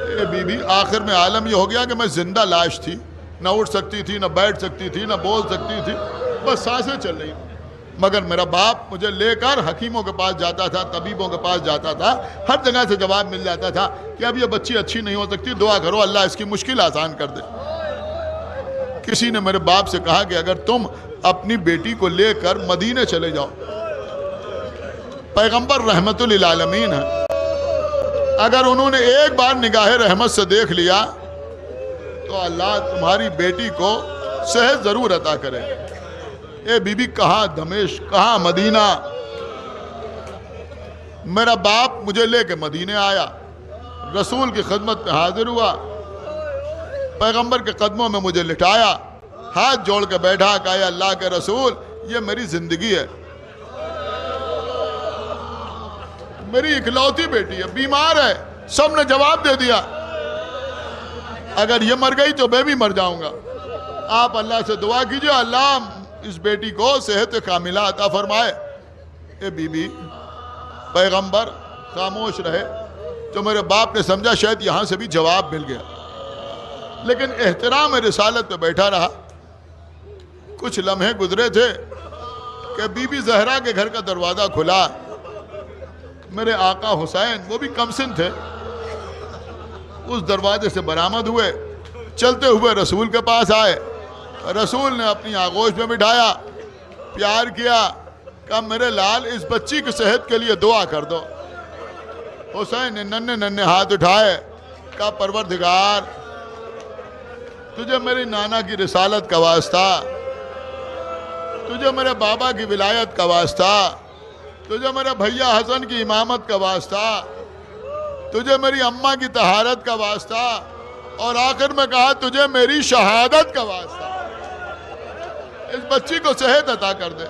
اے بی بی آخر میں عالم یہ ہو گیا کہ میں زندہ لاش تھی، نہ اٹھ سکتی تھی، نہ بیٹھ سکتی تھی، نہ بول سکتی تھی، بس سانسیں چل رہی تھیں۔ مگر میرا باپ مجھے لے کر حکیموں کے پاس جاتا تھا، طبیبوں کے پاس جاتا تھا، ہر جگہ سے جواب مل جاتا تھا کہ اب یہ بچی اچھی نہیں ہو سکتی، دعا کرو اللہ اس کی مشکل آسان کر دے۔ کسی نے میرے باپ سے کہا کہ اگر تم اپنی بیٹی کو لے کر مدینے چلے جاؤ، پیغمبر رحمت للعالمین ہے، اگر انہوں نے ایک بار نگاہ رحمت سے دیکھ لیا تو اللہ تمہاری بیٹی کو صحت ضرور عطا کرے۔ اے بی بی کہاں دمشق، کہاں مدینہ؟ میرا باپ مجھے لے کے مدینے آیا، رسول کی خدمت میں حاضر ہوا، پیغمبر کے قدموں میں مجھے لٹایا، ہاتھ جوڑ کے بیٹھا، کہا اے اللہ کے رسول یہ میری زندگی ہے، میری اکلوتی بیٹی ہے، بیمار ہے۔ سب نے جواب دے دیا اگر یہ مر گئی تو میں بھی مر جاؤں گا، آپ اللہ سے دعا کیجئے اللہ اس بیٹی کو صحت کاملہ عطا فرمائے۔ اے بی بی پیغمبر خاموش رہے تو میرے باپ نے سمجھا شاید یہاں سے بھی جواب مل گیا، لیکن احترام رسالت پہ بیٹھا رہا۔ کچھ لمحے گزرے تھے کہ بی بی زہرا کے گھر کا دروازہ کھلا، میرے آقا حسین وہ بھی کم سن تھے، اس دروازے سے برآمد ہوئے، چلتے ہوئے رسول کے پاس آئے، رسول نے اپنی آغوش میں بٹھایا، پیار کیا، کہا میرے لال اس بچی کی صحت کے لیے دعا کر دو۔ حسین نے ننھے ننھے ہاتھ اٹھائے، کہا پروردگار تجھے میری نانا کی رسالت کا واسطہ، تجھے میرے بابا کی ولایت کا واسطہ، تجھے میرے بھیا حسن کی امامت کا واسطہ، تجھے میری اماں کی طہارت کا واسطہ، اور آخر میں کہا تجھے میری شہادت کا واسطہ، اس بچی کو صحت عطا کر دے۔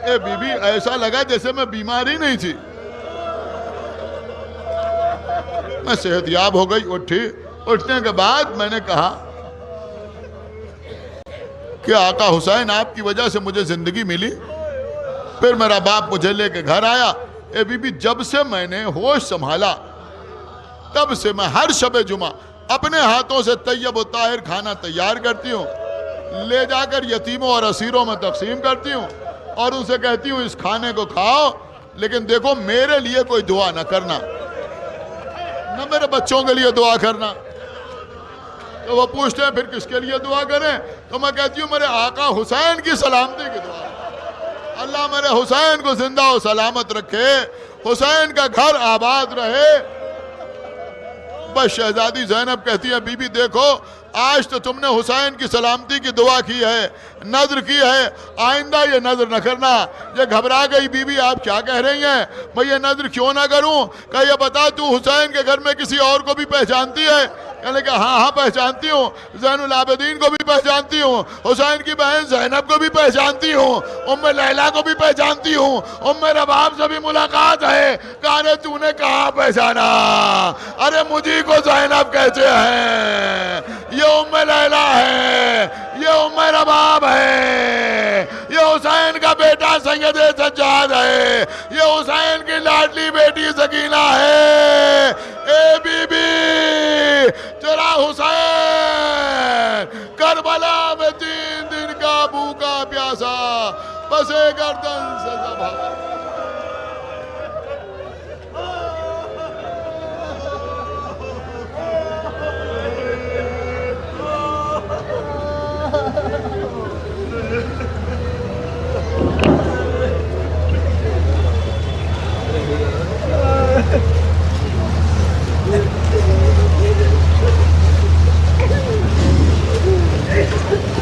اے بی بی ایسا لگا جیسے میں بیمار ہی نہیں تھی، میں صحت یاب ہو گئی، اٹھی۔ اٹھنے کے بعد میں نے کہا کہ آقا حسین آپ کی وجہ سے مجھے زندگی ملی۔ پھر میرا باپ مجھے لے کے گھر آیا۔ اے بی بی جب سے میں نے ہوش سنبھالا تب سے میں ہر شب جمعہ اپنے ہاتھوں سے طیب و طاہر کھانا تیار کرتی ہوں، لے جا کر یتیموں اور اسیروں میں تقسیم کرتی ہوں، اور ان سے کہتی ہوں اس کھانے کو کھاؤ، لیکن دیکھو میرے لیے کوئی دعا نہ کرنا، نہ میرے بچوں کے لیے دعا کرنا۔ تو وہ پوچھتے ہیں پھر کس کے لیے دعا کریں؟ تو میں کہتی ہوں میرے آقا حسین کی سلامتی کی دعا، اللہ میرے حسین کو زندہ و سلامت رکھے، حسین کا گھر آباد رہے۔ بس شہزادی زینب کہتی ہے بی بی دیکھو آج تو تم نے حسین کی سلامتی کی دعا کی ہے، نظر کی ہے، آئندہ یہ نظر نہ کرنا۔ یہ گھبرا گئی بی بی آپ کیا کہہ رہی ہیں، میں یہ نظر کیوں نہ کروں؟ کہ یہ بتا تو حسین کے گھر میں کسی اور کو بھی پہچانتی ہے؟ کہنے کہ ہاں پہچانتی ہوں، زین العابدین کو بھی پہچانتی ہوں، حسین کی بہن زینب کو بھی پہچانتی ہوں، ام لیلہ کو بھی پہچانتی ہوں، ام رباب سے بھی ملاقات ہے۔ کہا تو نے کہاں پہچانا؟ ارے مجھے کو زینب کہتے ہیں، یہ ام لیلہ ہے، یہ ام رباب ہے، یہ حسین کا بیٹا سید سجاد ہے، یہ حسین کی لاڈلی بیٹی سکینہ ہے۔ اے بی بی تیرا حسین کربلا میں 3 دن کا بھوکا پیاسا پسے گردن سے ذبح۔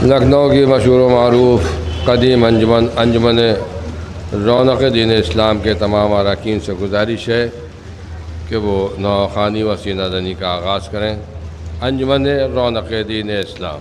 لکھنؤ کی مشہور و معروف قدیم انجمن رونق دین اسلام کے تمام اراکین سے گزارش ہے کہ وہ نوخوانی و سینہ زنی کا آغاز کریں۔ انجمن رونق دین اسلام۔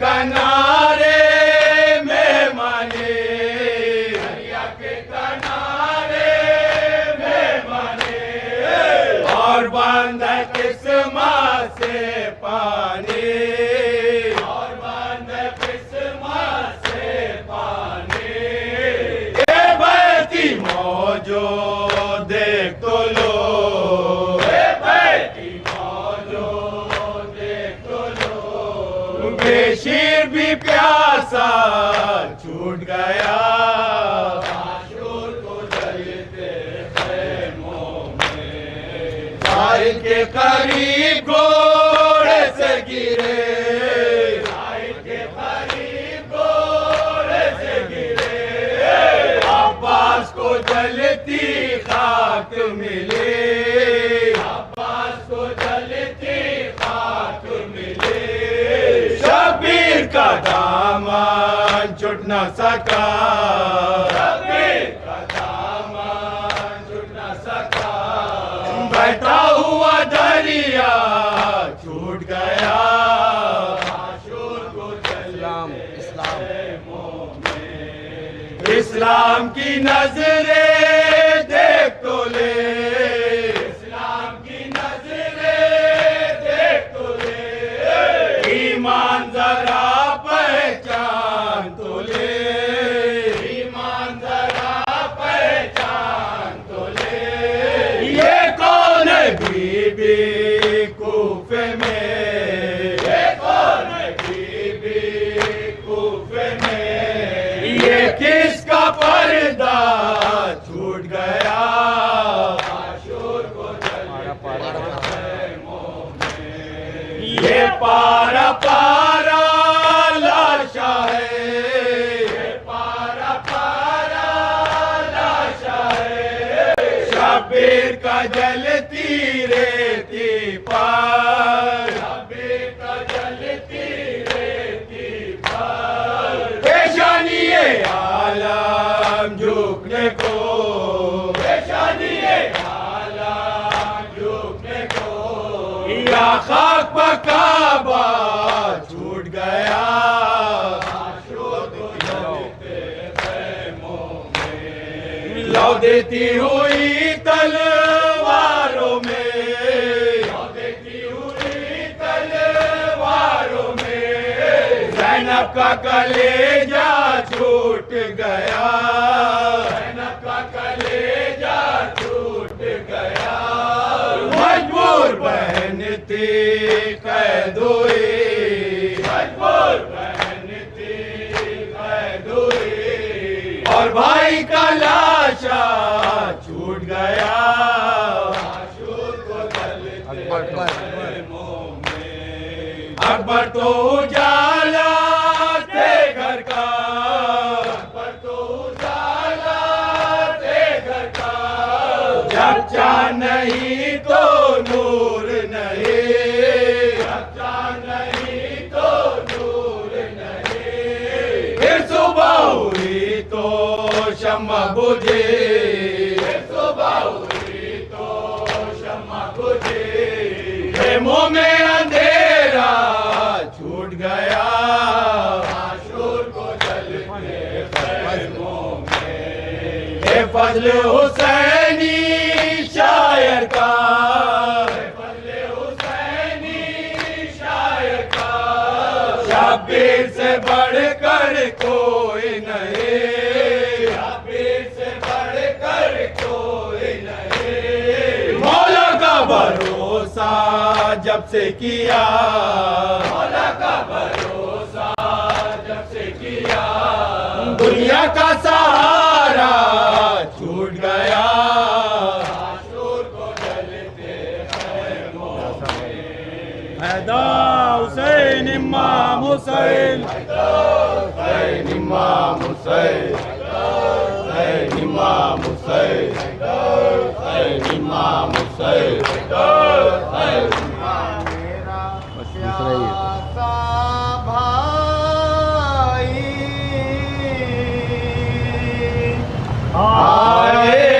کنارے میں مانے دریا کے کنارے میں مانے اور بند ہے قسمت سے پانی اور بند ہے قسمت سے پانی یہ بہتی موجو دیکھ تو لو یہ بہتی موجو دیکھ تو لو بے شیر بھی پیاسا چھوٹ گیا معشور کو جلتے خیموں میں ساحل کے قریب گھوڑے سے گرے ساحل کے قریب گھوڑے سے گرے عباس کو جلتی خاک ملے عباس کو جلتی خاک ملے شبیر کا دامن چھٹ نہ سکا شبیر کا دامن چھٹ نہ سکا بہتا ہوا دریا چھوٹ گیا معشور کو جلتے خیموں میں اسلام کی نظریں دیکھ تو لے اسلام کی نظریں دیکھ تو لے ایمان ذرا پہچان تو لے ایمان ذرا پہچان تو لے یہ کون ہے بی بی کوفے میں یہ کون ہے بی بی کوفے میں یہ کس کا پردہ چھوٹ گیا معشور کو جلتے خیموں میں یہ پارا پارا لاشا ہے یہ پارا پارا لاشا ہے شبیر کا جلتی ریتی پر شبیر کا جلتی ریتی پر پیشانی عالم جھکنے کو پیشانی عالم جھکنے کو یا خاک پہ کعبہ چھوٹ گیا معشور کو جلتے خیموں میں لو دیتی ہوئی تلواروں میں لو دیتی ہوئی تلواروں میں زینب کا کلیجہ چھوٹ گیا زینب کا کلیجہ چھوٹ گیا مجبور بہن تھی قید ہوئی مجبور بہن تھی قید ہوئی اور بھائی کا لاشا چھوٹ گیا معشور کو جلتے خیموں میں اکبر تو اجالا تھے گھر کا اکبر تو اجالا تھے گھر کا جب چاند نہیں تو نور نہیں جب چاند نہیں تو نور نہیں پھر صبح ہوئی تو شمع بجھی پھر صبح ہوئی تو شمع بجھی خیموں میں اندھیرا چھوٹ گیا معشور کو جلتے خیموں میں اے فضل حسینی شاعر کا اے فضل حسینی شاعر کا شبیر سے بڑھ کر کوئی نہیں شبیر سے بڑھ کر کوئی نہیں مولا کا بھروسہ جب سے کیا مولا کا بھروسہ جب سے کیا دنیا کا سہارا چھوٹ گیا معشور کو جلتے خیموں میں حیدر حسین امام حسین حسین امام حسین حسین امام حسین حسین امام حسین حسین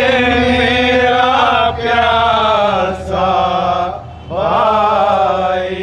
میرا پیاسا بھائی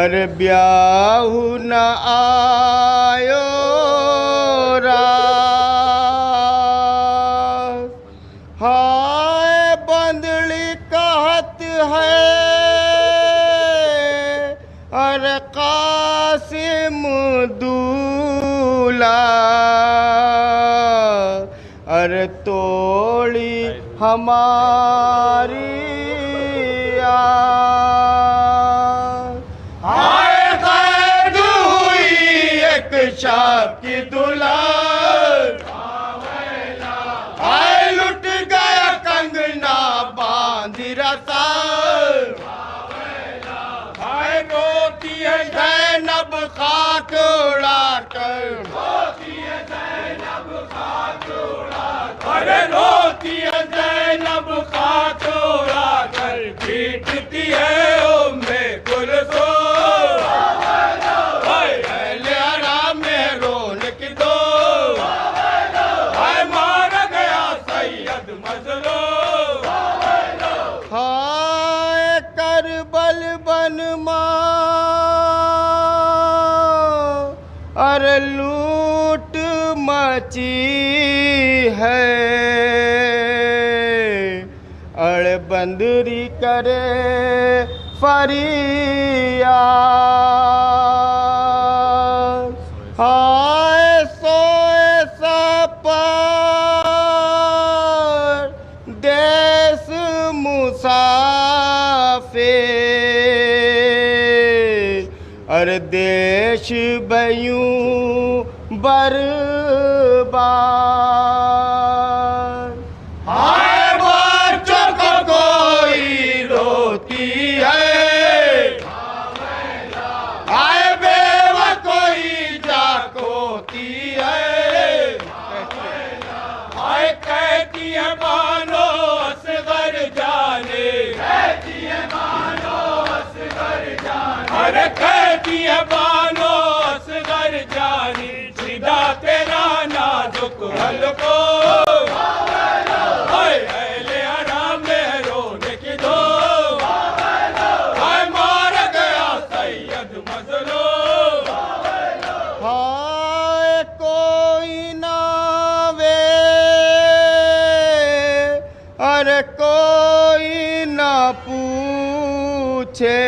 ارے بیاہو نہ آیو رات ہائے بندڑی کہت ہے ارے قاسم دولہ ارے توڑی ہماری ہائے قید ہوئی ایک شب کی دلہن ہائے لٹ گیا کنگنا باندھ رسا ہائے روتی ہے زینب خاک اڑا کر ارے روتی ہے زینب خاک اڑا کر پیٹتی ہے ام کلثوم ہائے اہل حرام میں رونق دو ہائے مارا گیا سید مظلوم ہائے کربل بن ماں ارے لوٹ مچی ہے اڑ بندری کرے فریاد ہائے سوئے سپر دیس مسافر اور دیش بیوں برباد ہائے بچوں کو کوئی روتی ہے ہائے بیوہ کوئی جاکوتی ہے ہائے کہتی ہے بانو اصغر جانے ارے کہتی ہے بانو اصغر جانی سیدھا تیرا نازک حلقو ہائے اہل حرام میں رونے کی دو ہائے مار گیا سید مظلوم ہائے کوئی نہ وے ارے کوئی نہ پوچھے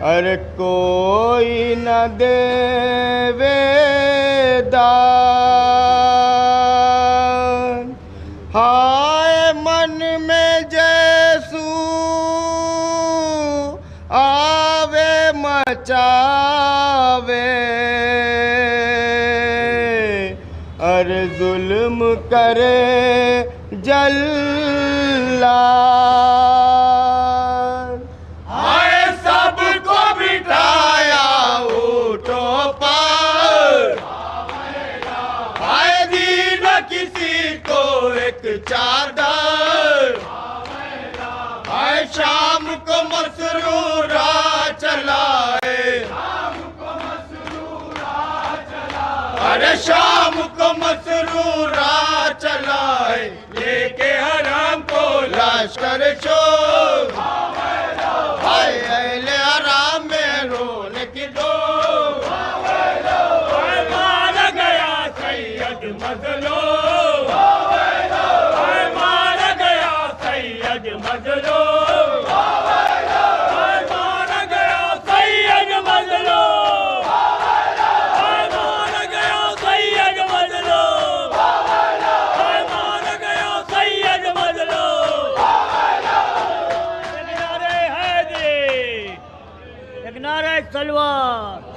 ارے کوئی نہ دے دان ہائے من میں جیسو آوے مچاوے ارے ظلم کرے جلاد ہائے سب کو بٹھایا اونٹوں پر ہائے دی نہ کسی کو ایک چادر ہائے شام کو مسرورہ چلائے ارے شام کو مسرورہ چلائے لے کے حرام کو لشکر شور ہائے اہل حرام میں رونے کی دو ہائے مارا گیا سید مظلوم ہائے مارا گیا سید مظلوم ہائے مارا گیا سید مظلوم ہائے مارا گیا سید مظلوم ہائے مارا گیا سید مظلوم ایک نعرہ حیدری ایک نعرہ تلوار